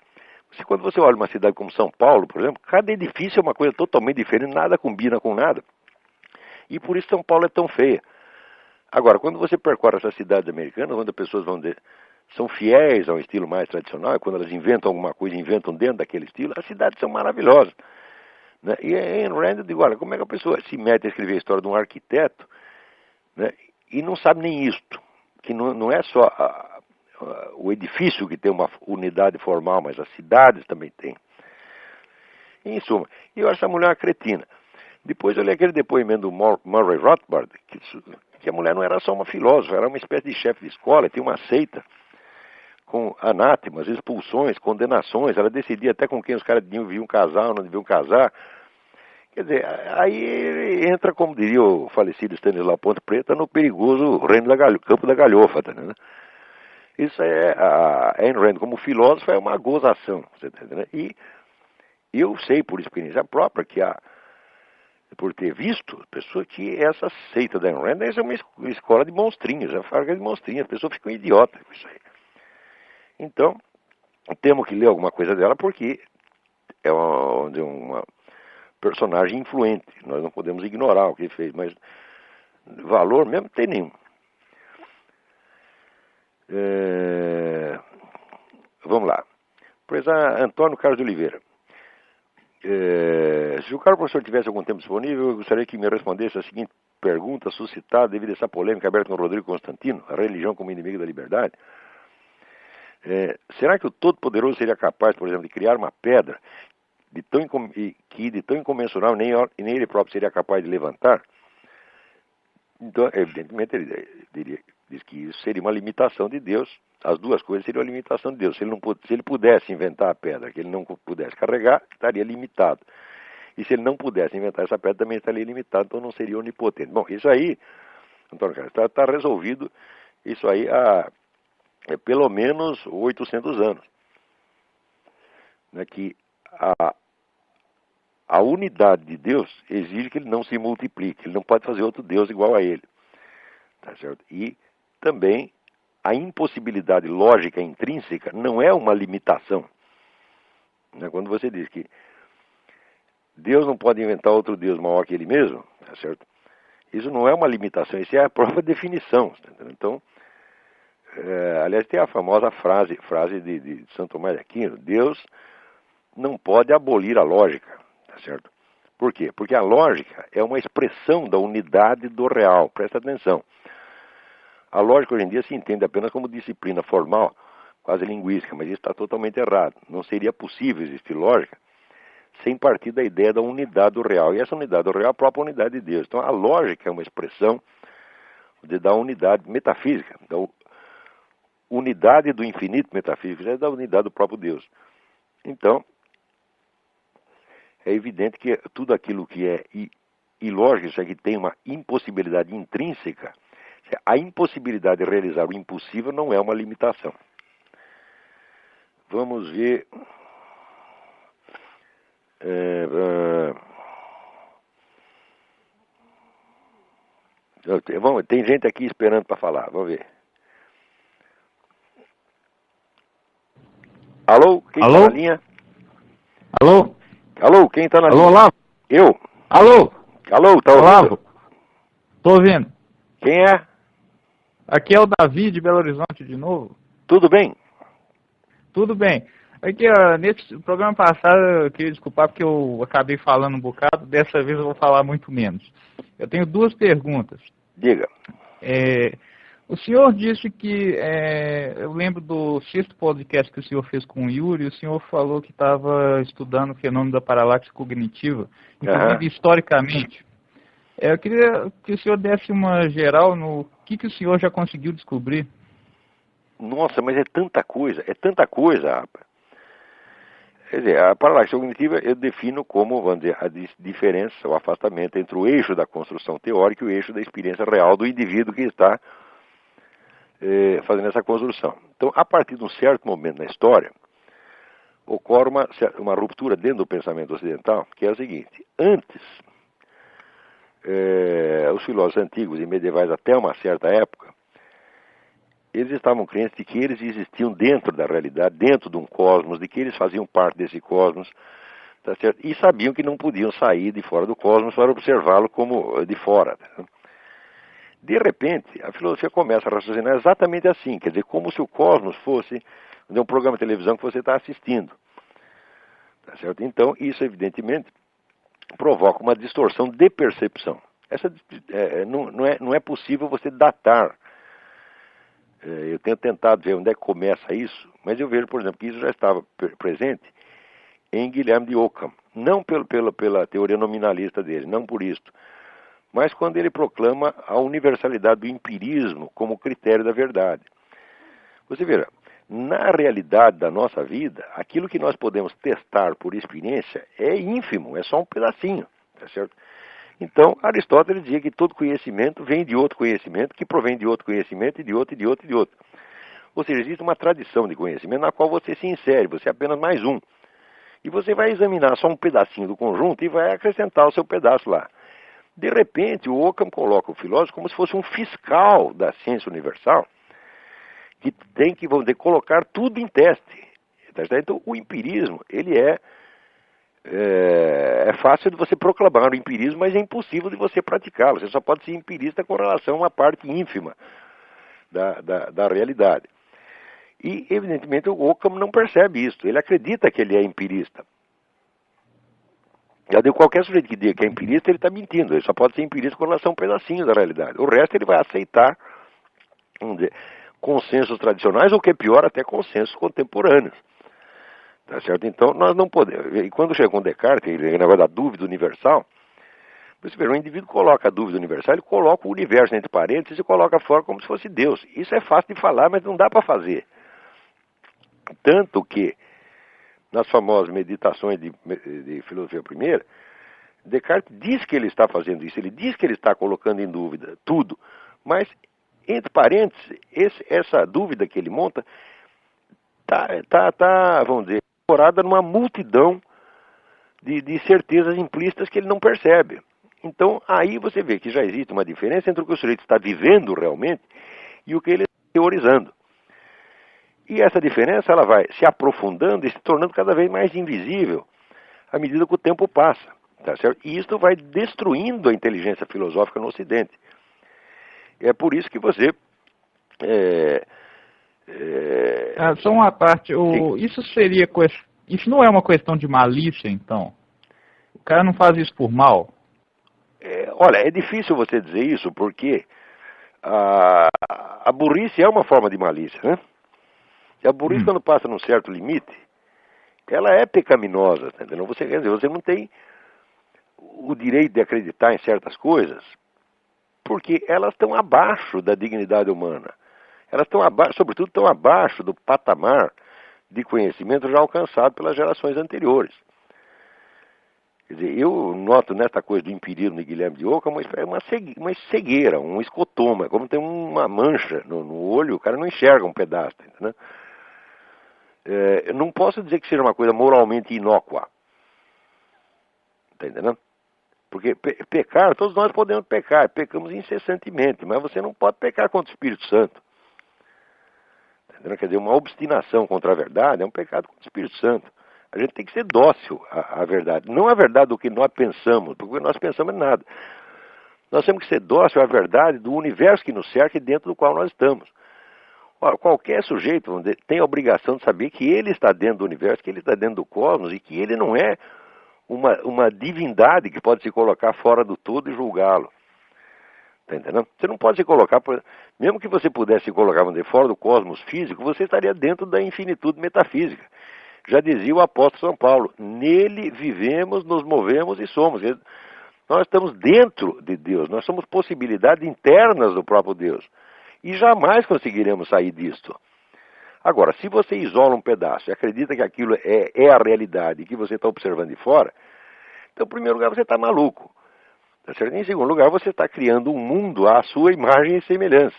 Quando você olha uma cidade como São Paulo, por exemplo, cada edifício é uma coisa totalmente diferente, nada combina com nada. E por isso São Paulo é tão feia. Agora, quando você percorre essas cidades americanas, onde as pessoas são fiéis ao estilo mais tradicional, e quando elas inventam alguma coisa, inventam dentro daquele estilo, as cidades são maravilhosas. Né? E em Rand, eu digo, olha, como é que a pessoa se mete a escrever a história de um arquiteto, né, e não sabe nem isto, que não é só o edifício que tem uma unidade formal, mas as cidades também têm. Em suma, eu acho essa mulher uma cretina. Depois eu li aquele depoimento do Murray Rothbard, que a mulher não era só uma filósofa, era uma espécie de chefe de escola, tinha uma seita com anátemas, expulsões, condenações, ela decidia até com quem os caras deviam casar ou não deviam casar. Quer dizer, aí entra, como diria o falecido Stanislau Ponte Preta, no perigoso reino campo da galhofa, tá entendendo? Isso a Ayn Rand, como filósofa, é uma gozação, você tá entendendo? E eu sei, por experiência própria, por ter visto, pessoa que essa seita da Ayn Rand é uma escola de monstrinhos, é uma fábrica de monstrinhos, as pessoas ficam idiotas com isso aí. Então, temos que ler alguma coisa dela porque é uma personagem influente. Nós não podemos ignorar o que ele fez, mas valor mesmo tem nenhum. Vamos lá. Professor Antônio Carlos de Oliveira. Se o caro professor tivesse algum tempo disponível, eu gostaria que me respondesse a seguinte pergunta suscitada devido a essa polêmica aberta com o Rodrigo Constantino, a religião como inimigo da liberdade. Será que o Todo-Poderoso seria capaz, por exemplo, de criar uma pedra que de tão incomensurável nem ele próprio seria capaz de levantar? Então, evidentemente, ele diz que isso seria uma limitação de Deus. As duas coisas seriam uma limitação de Deus. Se ele pudesse inventar a pedra que ele não pudesse carregar, estaria limitado. E se ele não pudesse inventar essa pedra, também estaria limitado, então não seria onipotente. Bom, isso aí, Antônio Carlos, está resolvido. Isso aí há pelo menos 800 anos. Né, que a unidade de Deus exige que ele não se multiplique. Ele não pode fazer outro Deus igual a ele. Tá certo? E também a impossibilidade lógica intrínseca não é uma limitação. Né? Quando você diz que Deus não pode inventar outro Deus maior que ele mesmo, tá certo? Isso não é uma limitação, isso é a própria definição. Tá entendendo? Então, aliás, tem a famosa frase de Santo Tomás de Aquino: Deus não pode abolir a lógica, tá certo? Por quê? Porque a lógica é uma expressão da unidade do real. Presta atenção. A lógica hoje em dia se entende apenas como disciplina formal, quase linguística, mas isso está totalmente errado. Não seria possível existir lógica sem partir da ideia da unidade do real. E essa unidade do real é a própria unidade de Deus. Então a lógica é uma expressão da unidade metafísica, da unidade do infinito metafísico, é da unidade do próprio Deus. Então, é evidente que tudo aquilo que é ilógico, isso aqui tem uma impossibilidade intrínseca. A impossibilidade de realizar o impossível não é uma limitação. Vamos ver. Tem gente aqui esperando para falar. Vamos ver. Alô? Quem está na linha? Alô? Alô? Quem está na linha? Alô, Olavo? Eu. Alô? Alô, tá ouvindo? Olavo? Tô ouvindo. Quem é? Aqui é o Davi de Belo Horizonte de novo. Tudo bem? Tudo bem. Aqui, nesse programa passado, eu queria desculpar porque eu acabei falando um bocado. Dessa vez eu vou falar muito menos. Eu tenho duas perguntas. Diga. O senhor disse que, eu lembro do sexto podcast que o senhor fez com o Yuri, o senhor falou que estava estudando o fenômeno da paralaxe cognitiva, inclusive historicamente. Eu queria que o senhor desse uma geral no que o senhor já conseguiu descobrir. Nossa, mas é tanta coisa, rapaz. Quer dizer, a paralaxe cognitiva eu defino como, vamos dizer, a diferença, o afastamento entre o eixo da construção teórica e o eixo da experiência real do indivíduo que está fazendo essa construção. Então, a partir de um certo momento na história, ocorre uma ruptura dentro do pensamento ocidental, que é o seguinte: antes, os filósofos antigos e medievais até uma certa época, eles estavam crentes de que eles existiam dentro da realidade, dentro de um cosmos, de que eles faziam parte desse cosmos, tá certo? E sabiam que não podiam sair de fora do cosmos para observá-lo como de fora. Tá? De repente, a filosofia começa a raciocinar exatamente assim, quer dizer, como se o cosmos fosse um programa de televisão que você está assistindo. Tá certo? Então, isso evidentemente provoca uma distorção de percepção. Não é possível você datar. Eu tenho tentado ver onde é que começa isso, mas eu vejo, por exemplo, que isso já estava presente em Guilherme de Ockham. Não pela teoria nominalista dele, não por isso, mas quando ele proclama a universalidade do empirismo como critério da verdade. Você verá, na realidade da nossa vida, aquilo que nós podemos testar por experiência é ínfimo, é só um pedacinho, tá certo? Então, Aristóteles dizia que todo conhecimento vem de outro conhecimento, que provém de outro conhecimento, e de outro, e de outro, e de outro. Ou seja, existe uma tradição de conhecimento na qual você se insere, você é apenas mais um. E você vai examinar só um pedacinho do conjunto e vai acrescentar o seu pedaço lá. De repente, o Ockham coloca o filósofo como se fosse um fiscal da ciência universal, que tem que, vamos dizer, colocar tudo em teste. Então, o empirismo, ele é fácil de você proclamar o empirismo, mas é impossível de você praticá-lo. Você só pode ser empirista com relação a uma parte ínfima da realidade. E, evidentemente, o Ockham não percebe isso. Ele acredita que ele é empirista. Já deu qualquer sujeito que diga que é empirista, ele está mentindo. Ele só pode ser empirista com relação a um pedacinho da realidade. O resto ele vai aceitar, vamos dizer, consensos tradicionais, ou que é pior, até consensos contemporâneos. Tá certo? Então, nós não podemos... E quando chega com Descartes, ele negócio da dúvida universal, você vê, o indivíduo coloca a dúvida universal, ele coloca o universo entre parênteses e coloca fora como se fosse Deus. Isso é fácil de falar, mas não dá para fazer. Tanto que, nas famosas meditações de filosofia primeira, Descartes diz que ele está fazendo isso, ele diz que ele está colocando em dúvida tudo, mas, entre parênteses, essa dúvida que ele monta vamos dizer, incorporada numa multidão de certezas implícitas que ele não percebe. Então, aí você vê que já existe uma diferença entre o que o sujeito está vivendo realmente e o que ele está teorizando. E essa diferença ela vai se aprofundando e se tornando cada vez mais invisível à medida que o tempo passa. Tá certo? E isso vai destruindo a inteligência filosófica no Ocidente. É por isso que você... Só uma parte, isso não é uma questão de malícia, então? O cara não faz isso por mal? Olha, é difícil você dizer isso, porque a burrice é uma forma de malícia, né? E a burrice, quando passa num certo limite, ela é pecaminosa, tá entendendo? Quer dizer, você não tem o direito de acreditar em certas coisas, porque elas estão abaixo da dignidade humana. Elas estão abaixo, sobretudo estão abaixo do patamar de conhecimento já alcançado pelas gerações anteriores. Quer dizer, eu noto nessa coisa do empirismo de Guilherme de Ockham uma cegueira, um escotoma, como tem uma mancha no olho, o cara não enxerga um pedaço, entendeu? Eu não posso dizer que seja uma coisa moralmente inócua. Está entendendo? Porque pecar, todos nós podemos pecar, pecamos incessantemente, mas você não pode pecar contra o Espírito Santo. Tá entendendo? Quer dizer, uma obstinação contra a verdade é um pecado contra o Espírito Santo. A gente tem que ser dócil à verdade. Não a verdade do que nós pensamos, porque nós pensamos em nada. Nós temos que ser dócil à verdade do universo que nos cerca e dentro do qual nós estamos. Ora, qualquer sujeito, vamos dizer, tem a obrigação de saber que ele está dentro do universo, que ele está dentro do cosmos e que ele não é uma divindade que pode se colocar fora do todo e julgá-lo. Está entendendo? Você não pode se colocar, mesmo que você pudesse se colocar, vamos dizer, fora do cosmos físico, você estaria dentro da infinitude metafísica. Já dizia o apóstolo São Paulo, nele vivemos, nos movemos e somos. Nós estamos dentro de Deus, nós somos possibilidades internas do próprio Deus. E jamais conseguiremos sair disto. Agora, se você isola um pedaço e acredita que aquilo é a realidade e que você está observando de fora, então, em primeiro lugar, você está maluco. Tá certo? Em segundo lugar, você está criando um mundo à sua imagem e semelhança.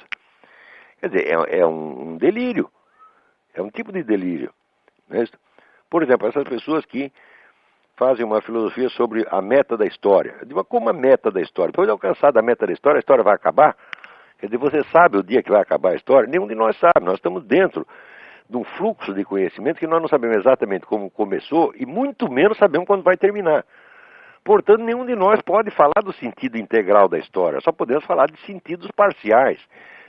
Quer dizer, é um delírio. É um tipo de delírio. Não é isso? Por exemplo, essas pessoas que fazem uma filosofia sobre a meta da história. Eu digo, como a meta da história? Depois de alcançar a meta da história, a história vai acabar? Quer dizer, você sabe o dia que vai acabar a história? Nenhum de nós sabe. Nós estamos dentro de um fluxo de conhecimento que nós não sabemos exatamente como começou e muito menos sabemos quando vai terminar. Portanto, nenhum de nós pode falar do sentido integral da história. Só podemos falar de sentidos parciais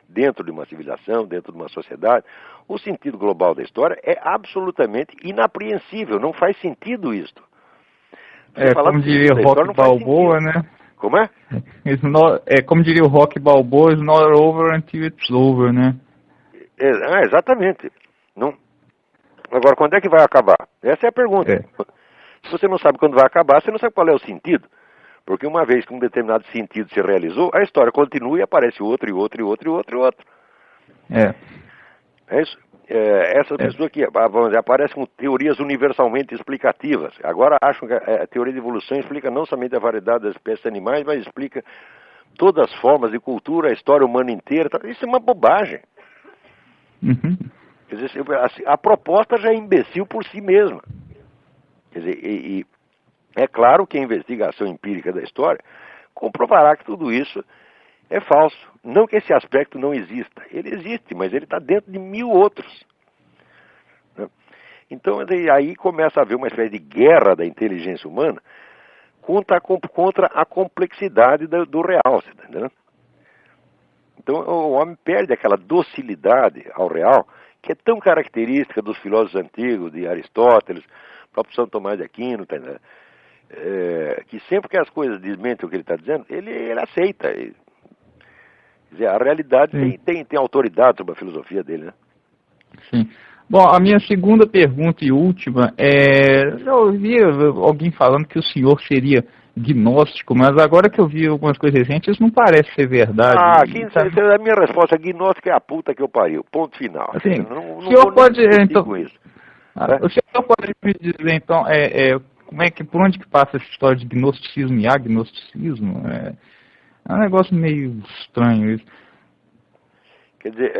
dentro de uma civilização, dentro de uma sociedade. O sentido global da história é absolutamente inapreensível. Não faz sentido isto. Como diria o Rock Balboa, né? Como é? Como diria o Rock Balboa, it's not over until it's over, né? Exatamente. Não. Agora, quando é que vai acabar? Essa é a pergunta. Se você não sabe quando vai acabar, você não sabe qual é o sentido. Porque uma vez que um determinado sentido se realizou, a história continua e aparece outro, e outro, e outro, e outro, e outro. É isso? Essa pessoa que, vamos dizer, aparece com teorias universalmente explicativas. Agora acham que a teoria de evolução explica não somente a variedade das espécies animais, mas explica todas as formas de cultura, a história humana inteira. Isso é uma bobagem. Uhum. Quer dizer, a proposta já é imbecil por si mesma. Quer dizer, e é claro que a investigação empírica da história comprovará que tudo isso é falso. Não que esse aspecto não exista. Ele existe, mas ele está dentro de 1000 outros. Né? Então, aí começa a haver uma espécie de guerra da inteligência humana contra a complexidade do real. Você tá entendendo? Então, o homem perde aquela docilidade ao real, que é tão característica dos filósofos antigos, de Aristóteles, próprio São Tomás de Aquino, tá entendendo? Que sempre que as coisas desmentem o que ele está dizendo, ele aceita. Quer dizer, a realidade tem autoridade sobre a filosofia dele, né? Sim. Bom, a minha segunda pergunta e última já ouvi alguém falando que o senhor seria gnóstico, mas agora que eu vi algumas coisas recentes, isso não parece ser verdade. A minha resposta, gnóstico é a puta que eu pariu, ponto final. Assim, não o senhor pode, então, com isso. O senhor pode me dizer, então, por onde que passa essa história de gnosticismo e agnosticismo? É um negócio meio estranho isso. Quer dizer,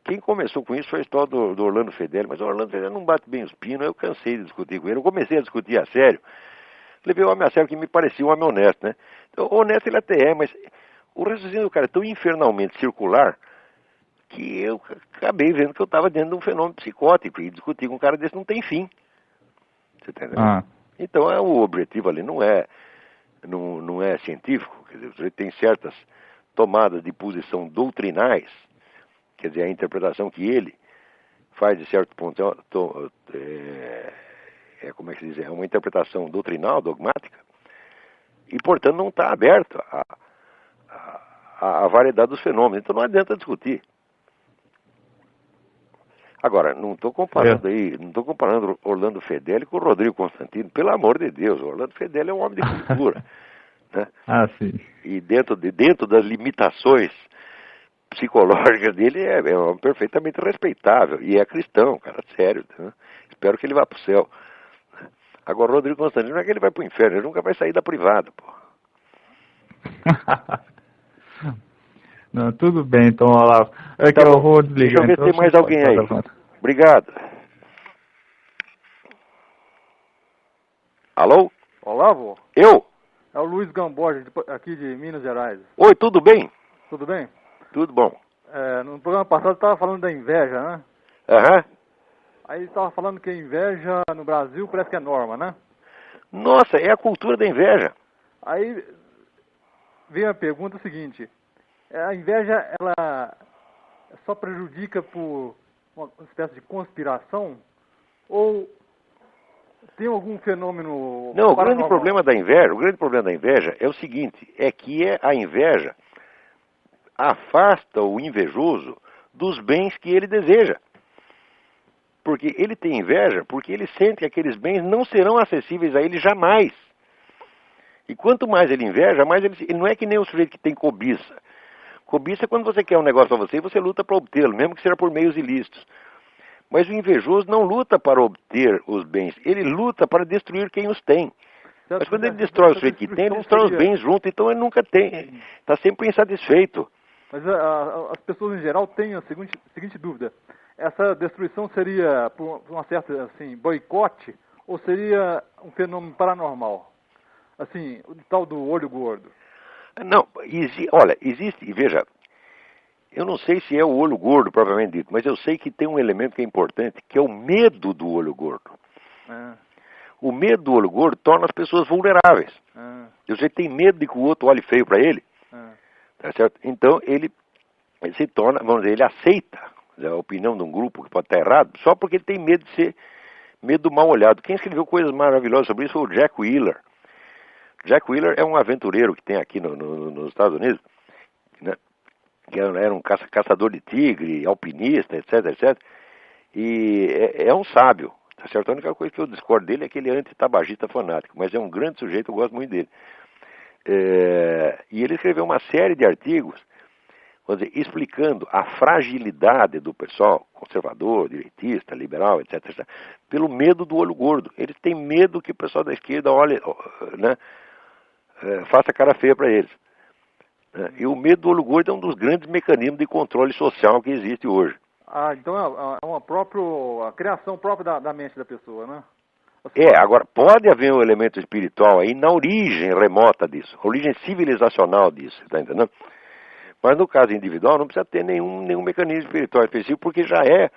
quem começou com isso foi a história do Orlando Fedeli, mas o Orlando Fedeli não bate bem os pinos, eu cansei de discutir com ele. Eu comecei a discutir a sério, levei o homem a sério que me parecia um homem honesto, né? Então, honesto ele até é, mas o raciocínio do cara é tão infernalmente circular que eu acabei vendo que eu estava dentro de um fenômeno psicótico, e discutir com um cara desse não tem fim. Você tá entendendo? Então, o objetivo ali não é científico, quer dizer, ele tem certas tomadas de posição doutrinais, quer dizer, a interpretação que ele faz de certo ponto como é que se diz? É uma interpretação doutrinal, dogmática, e portanto não está aberto à variedade dos fenômenos, então não adianta discutir. Agora, não estou comparando Orlando Fedeli com o Rodrigo Constantino, pelo amor de Deus, o Orlando Fedeli é um homem de cultura. Né? Sim. E dentro das limitações psicológicas dele é um homem perfeitamente respeitável, e é cristão, cara, sério, né? Espero que ele vá para o céu. Agora, o Rodrigo Constantino não é que ele vai para o inferno, ele nunca vai sair da privada, pô. Não, tudo bem, então, Olavo. Eu vou desligar. Deixa eu ver se tem mais alguém aí. Obrigado. Alô? Olavo? Eu? É o Luiz Gamboja, aqui de Minas Gerais. Oi, tudo bem? Tudo bem? Tudo bom. No programa passado estava falando da inveja, né? Aham. Aí estava falando que a inveja no Brasil parece que é norma, né? Nossa, é a cultura da inveja. Aí vem a pergunta seguinte: a inveja, ela só prejudica por uma espécie de conspiração? Ou tem algum fenômeno... Não, o grande problema da inveja é o seguinte, é que a inveja afasta o invejoso dos bens que ele deseja. Porque ele tem inveja, porque ele sente que aqueles bens não serão acessíveis a ele jamais. E quanto mais ele inveja, mais ele não é que nem o sujeito que tem cobiça. Cobiça é quando você quer um negócio para você e você luta para obtê-lo, mesmo que seja por meios ilícitos. Mas o invejoso não luta para obter os bens, ele luta para destruir quem os tem. Mas quando ele destrói o sujeito que tem, ele destrói os bens junto, então ele nunca tem, está sempre insatisfeito. Mas as pessoas em geral têm a seguinte dúvida: essa destruição seria por uma certa boicote ou seria um fenômeno paranormal? Assim, o tal do olho gordo. Não, olha, existe, veja, eu não sei se é o olho gordo propriamente dito, mas eu sei que tem um elemento que é importante, que é o medo do olho gordo. O medo do olho gordo torna as pessoas vulneráveis. O sujeito tem medo de que o outro olhe feio para ele, tá certo? Então ele se torna, vamos dizer, ele aceita a opinião de um grupo que pode estar errado, só porque ele tem medo de ser, medo do mal olhado. Quem escreveu coisas maravilhosas sobre isso foi o Jack Wheeler. Jack Wheeler é um aventureiro que tem aqui nos Estados Unidos, né? Que era um caçador de tigre, alpinista, etc, etc. E é um sábio, tá certo? A única coisa que eu discordo dele é que ele é anti-tabagista fanático, mas é um grande sujeito, eu gosto muito dele. E ele escreveu uma série de artigos, vamos dizer, explicando a fragilidade do pessoal conservador, direitista, liberal, etc, etc, pelo medo do olho gordo. Eles têm medo que o pessoal da esquerda olhe, né, faça cara feia para eles. E o medo do olho gordo é um dos grandes mecanismos de controle social que existe hoje. Então é uma a criação própria da mente da pessoa, né? Agora, pode haver um elemento espiritual aí na origem remota disso, a origem civilizacional disso, tá entendendo? Mas no caso individual não precisa ter nenhum mecanismo espiritual específico, porque já é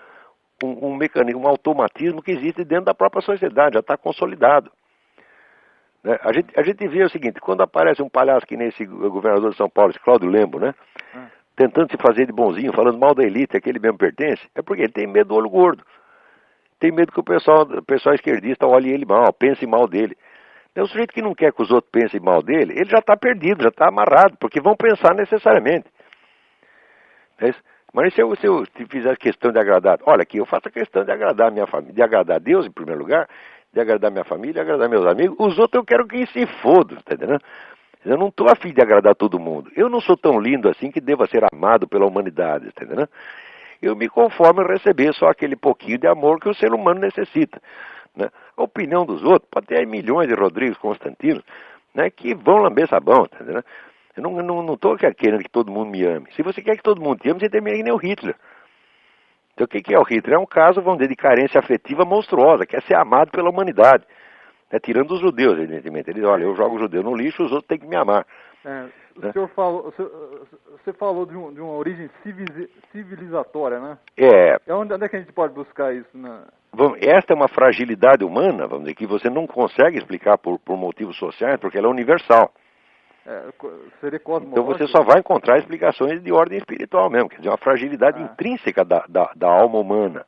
um mecanismo, um automatismo que existe dentro da própria sociedade, já está consolidado. Né? A gente vê o seguinte, quando aparece um palhaço que nem esse governador de São Paulo, esse Cláudio Lembo, né? Tentando se fazer de bonzinho, falando mal da elite, que ele mesmo pertence, é porque ele tem medo do olho gordo. Tem medo que o pessoal esquerdista olhe ele mal, pense mal dele. O sujeito que não quer que os outros pensem mal dele, ele já está perdido, já está amarrado, porque vão pensar necessariamente. Mas se eu fizer questão de agradar, olha aqui, eu faço a questão de agradar a minha família, de agradar a Deus em primeiro lugar, de agradar minha família, de agradar meus amigos, os outros eu quero que se fodam, tá entendendo? Eu não estou afim de agradar todo mundo. Eu não sou tão lindo assim que deva ser amado pela humanidade, tá entendendo? Eu me conformo em receber só aquele pouquinho de amor que o ser humano necessita. Né? A opinião dos outros, pode ter aí milhões de Rodrigues Constantinos, né, que vão lamber sabão, tá entendendo? Eu não estou querendo que todo mundo me ame. Se você quer que todo mundo te ame, você termina que nem o Hitler. Então o que é o Hitler? É um caso, vamos dizer, de carência afetiva monstruosa, quer ser amado pela humanidade. Tirando os judeus, evidentemente. Ele diz, olha, eu jogo o judeu no lixo, os outros têm que me amar. O senhor falou, você falou de uma origem civilizatória, né? Onde é que a gente pode buscar isso? Esta é uma fragilidade humana, vamos dizer, que você não consegue explicar por motivos sociais, porque ela é universal. Seria cosmológico. Então você só vai encontrar explicações de ordem espiritual mesmo, quer dizer, uma fragilidade intrínseca da alma humana.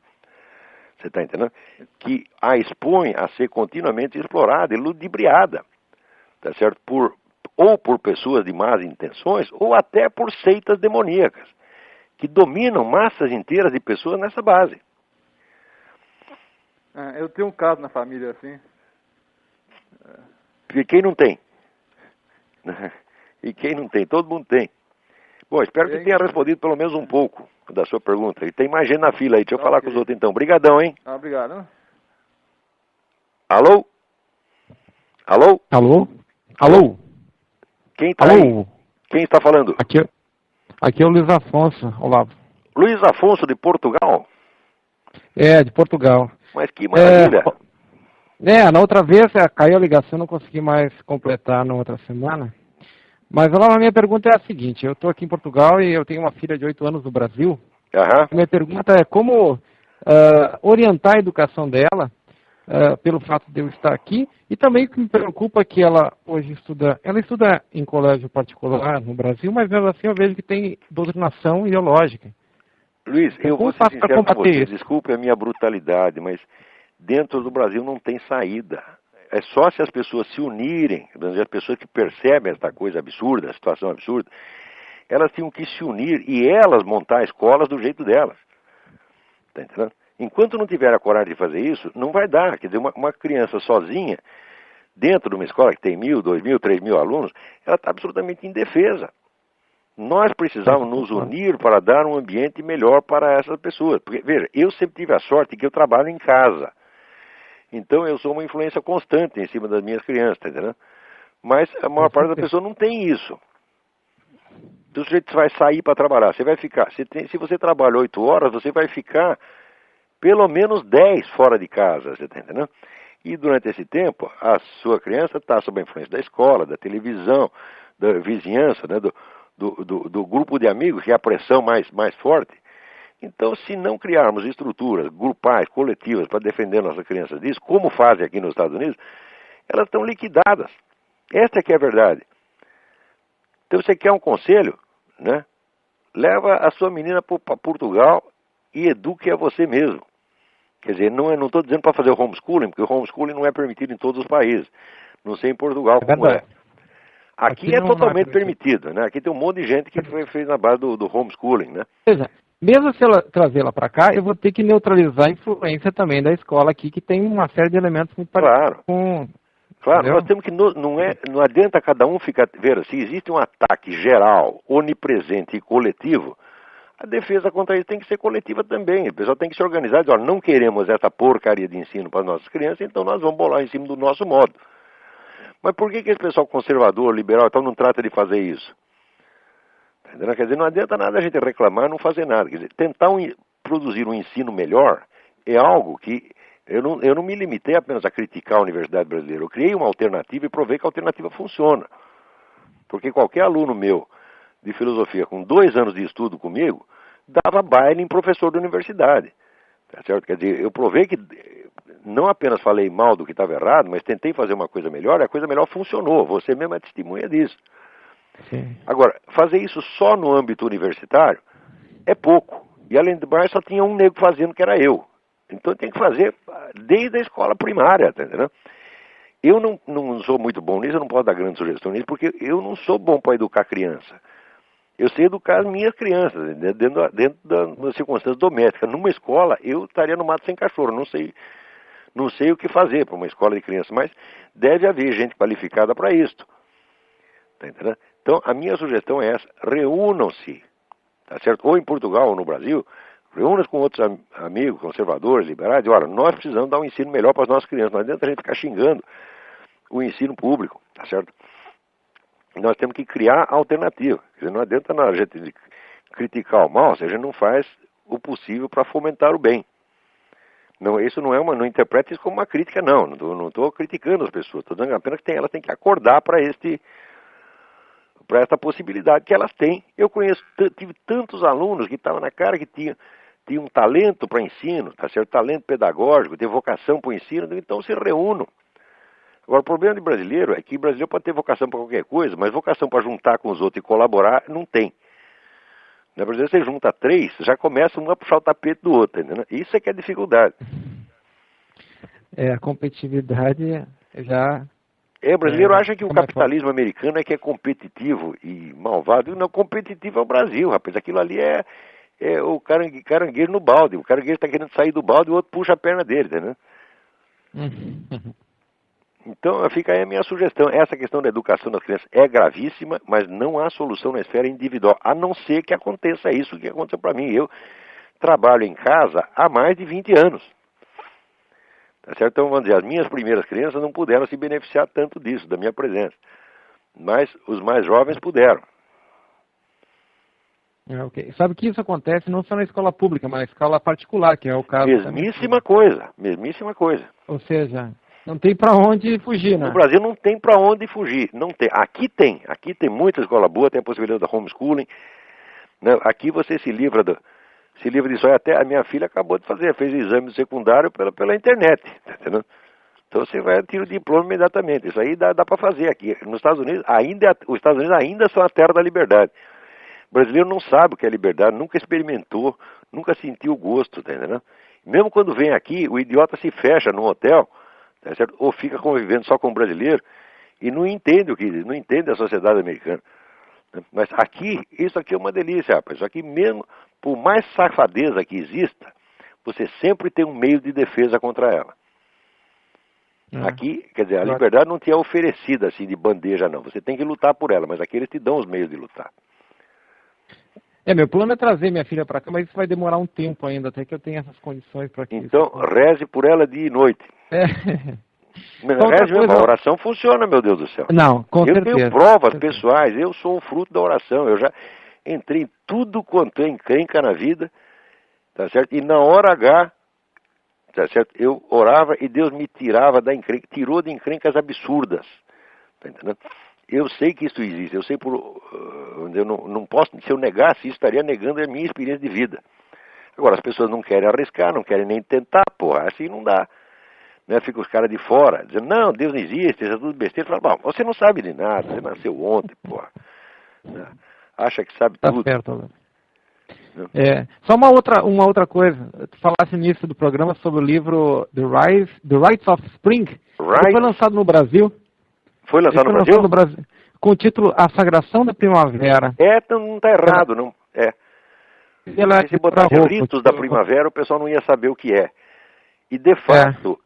Você está entendendo? Que a expõe a ser continuamente explorada e ludibriada, tá certo? Ou por pessoas de más intenções, ou até por seitas demoníacas, que dominam massas inteiras de pessoas nessa base. Eu tenho um caso na família assim. E quem não tem? E quem não tem? Todo mundo tem. Bom, espero que tenha respondido pelo menos um pouco da sua pergunta. E tem mais gente na fila aí. Deixa eu falar com os outros então. Obrigadão, hein? Obrigado. Alô? Alô? Alô? Alô? Quem está aí? Quem está falando? Aqui é o Luiz Afonso, Olavo. Luiz Afonso de Portugal? De Portugal. Mas que maravilha. Na outra vez caiu a ligação, não consegui mais completar na outra semana. Mas lá a minha pergunta é a seguinte, eu estou aqui em Portugal e eu tenho uma filha de 8 anos no Brasil. Minha pergunta é como orientar a educação dela, pelo fato de eu estar aqui, e também o que me preocupa é que ela hoje estuda em colégio particular no Brasil, mas mesmo assim eu vejo que tem doutrinação ideológica. Luiz, eu vou ser sincero com você, desculpe a minha brutalidade, mas dentro do Brasil não tem saída. É só se as pessoas se unirem, as pessoas que percebem esta coisa absurda, a situação absurda, elas tinham que se unir e elas montar escolas do jeito delas. Tá entendendo? Enquanto não tiver a coragem de fazer isso, não vai dar. Quer dizer, uma criança sozinha, dentro de uma escola que tem 1.000, 2.000, 3.000 alunos, ela está absolutamente indefesa. Nós precisamos nos unir para dar um ambiente melhor para essas pessoas. Porque, veja, eu sempre tive a sorte de que eu trabalho em casa. Então eu sou uma influência constante em cima das minhas crianças, tá entendendo? Mas a maior parte das pessoas não tem isso. Então o sujeito vai sair para trabalhar, você vai ficar, se você trabalha 8 horas, você vai ficar pelo menos 10 fora de casa, você tá entendendo? E durante esse tempo, a sua criança está sob a influência da escola, da televisão, da vizinhança, né, do grupo de amigos, que é a pressão mais forte. Então, se não criarmos estruturas grupais, coletivas, para defender nossas crianças disso, como fazem aqui nos Estados Unidos, elas estão liquidadas. Esta é que é a verdade. Então, você quer um conselho, né? Leva a sua menina para Portugal e eduque a você mesmo. Quer dizer, não estou dizendo para fazer o homeschooling, porque o homeschooling não é permitido em todos os países. Não sei em Portugal como é. Aqui é totalmente permitido, né? Aqui tem um monte de gente que fez na base do homeschooling, né? Mesmo se ela trazê-la para cá, eu vou ter que neutralizar a influência também da escola aqui, que tem uma série de elementos muito parecidos com... Claro, entendeu? nós temos que, não adianta cada um ficar... Ver, se existe um ataque geral, onipresente e coletivo, a defesa contra isso tem que ser coletiva também. O pessoal tem que se organizar e dizer, olha, não queremos essa porcaria de ensino para as nossas crianças, então nós vamos bolar em cima do nosso modo. Mas por que esse pessoal conservador, liberal, então não trata de fazer isso? Entendeu? Quer dizer, não adianta nada a gente reclamar e não fazer nada. Quer dizer, tentar produzir um ensino melhor é algo que... Eu não me limitei apenas a criticar a Universidade Brasileira. Eu criei uma alternativa e provei que a alternativa funciona. Porque qualquer aluno meu de filosofia com 2 anos de estudo comigo dava baile em professor da universidade. Tá certo? Quer dizer, eu provei que não apenas falei mal do que estava errado, mas tentei fazer uma coisa melhor e a coisa melhor funcionou. Você mesmo é testemunha disso. Sim. Agora, fazer isso só no âmbito universitário é pouco. E além do mais, só tinha um nego fazendo, que era eu. Então tem que fazer desde a escola primária, tá entendendo? Eu não sou muito bom nisso, eu não posso dar grande sugestão nisso, porque eu não sou bom para educar criança. Eu sei educar as minhas crianças, dentro das circunstâncias domésticas. Numa escola, eu estaria no mato sem cachorro, não sei o que fazer para uma escola de crianças, mas deve haver gente qualificada para isso. Tá entendendo? Então, a minha sugestão é essa, reúnam-se, tá certo? Ou em Portugal ou no Brasil, reúna-se com outros amigos, conservadores, liberais, e olha, nós precisamos dar um ensino melhor para as nossas crianças, não adianta a gente ficar xingando o ensino público, tá certo? Nós temos que criar alternativa, quer dizer, não adianta a gente criticar o mal se a gente não faz o possível para fomentar o bem. Não, isso não interprete isso como uma crítica, não estou criticando as pessoas, estou dizendo apenas que elas têm que acordar para esta possibilidade que elas têm. Eu tive tantos alunos que estavam na cara que tinham um talento para ensino, tá certo? Talento pedagógico, tem vocação para o ensino, então se reúnam. Agora, o problema de brasileiro é que o brasileiro pode ter vocação para qualquer coisa, mas vocação para juntar com os outros e colaborar, não tem. Na Brasil, você junta 3, já começa um a puxar o tapete do outro, entendeu? Isso é que é a dificuldade. A competitividade já... O brasileiro acha que o capitalismo americano é que é competitivo e malvado. Não, competitivo é o Brasil, rapaz. Aquilo ali é o caranguejo no balde. O caranguejo está querendo sair do balde e o outro puxa a perna dele, entendeu? Então, fica aí a minha sugestão. Essa questão da educação das crianças é gravíssima, mas não há solução na esfera individual, a não ser que aconteça isso que aconteceu para mim. Eu trabalho em casa há mais de 20 anos. Tá certo? Então, vamos dizer, as minhas primeiras crianças não puderam se beneficiar tanto disso, da minha presença. Mas os mais jovens puderam. Okay. Sabe que isso acontece não só na escola pública, mas na escola particular, que é o caso... Mesmíssima coisa. Ou seja, não tem para onde fugir, né? No Brasil não tem para onde fugir. Não tem. Aqui tem muita escola boa, tem a possibilidade da homeschooling. Né? Aqui você se livra disso aí. Até a minha filha acabou de fazer, fez o exame secundário pela internet, tá entendendo? Então você vai tirar o diploma imediatamente. Isso aí dá para fazer aqui. Nos Estados Unidos, os Estados Unidos ainda são a terra da liberdade. O brasileiro não sabe o que é liberdade, nunca experimentou, nunca sentiu o gosto, tá entendendo? Mesmo quando vem aqui, o idiota se fecha num hotel, tá certo? Ou fica convivendo só com o brasileiro e não entende não entende a sociedade americana. Mas aqui, isso aqui é uma delícia, rapaz. Isso aqui mesmo, por mais safadeza que exista, você sempre tem um meio de defesa contra ela. Aqui, quer dizer, a liberdade não te é oferecida assim de bandeja, não. Você tem que lutar por ela, mas aqui eles te dão os meios de lutar. Meu plano é trazer minha filha para cá, mas isso vai demorar um tempo ainda, até que eu tenha essas condições para que então, reze por ela dia e noite. Reze mesmo, a oração funciona, meu Deus do céu. Não, com certeza. Eu tenho provas pessoais, eu sou o fruto da oração, eu já entrei em tudo quanto é encrenca na vida, tá certo? E na hora H, tá certo? Eu orava e Deus me tirava da encrenca, tirou de encrencas absurdas, tá entendendo? eu sei que isso existe, eu sei eu não posso, se eu negasse isso, estaria negando a minha experiência de vida. Agora, as pessoas não querem arriscar, não querem nem tentar, porra, assim não dá. Né? Fica os caras de fora, dizendo, não, Deus não existe, isso é tudo besteira. Fala, bom, você não sabe de nada, você nasceu ontem, porra. Né? Acha que sabe tudo. Tá certo, Alberto. Só uma outra coisa, tu falasse no início do programa sobre o livro The Rites of Spring, que foi lançado no Brasil. Foi lançado no Brasil? Com o título A Sagração da Primavera. Não está errado, não. Se botasse ritos da primavera, o pessoal não ia saber o que é. E de fato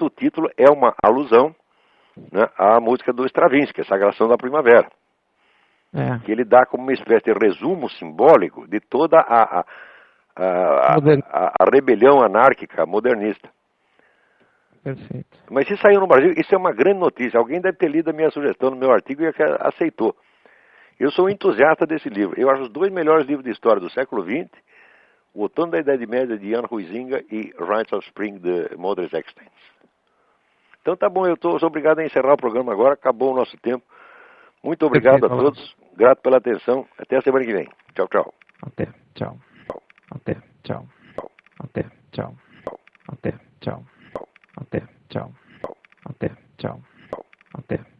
o título é uma alusão, né, à música do Stravinsky, a Sagração da Primavera. Que ele dá como uma espécie de resumo simbólico de toda a rebelião anárquica modernista. Perfeito. Mas se saiu no Brasil, isso é uma grande notícia. Alguém deve ter lido a minha sugestão no meu artigo e aceitou. Eu sou um entusiasta desse livro. Eu acho os 2 melhores livros de história do século XX, O Outono da Idade Média, de Jan Huizinga, e Rites of Spring, de Modris Ekstein. Então tá bom, eu sou obrigado a encerrar o programa agora, acabou o nosso tempo. Muito obrigado a todos, grato pela atenção. Até a semana que vem. Tchau, tchau. Até, tchau. Até, tchau. Até, tchau. Até, tchau. Até, tchau. Até, tchau. Até.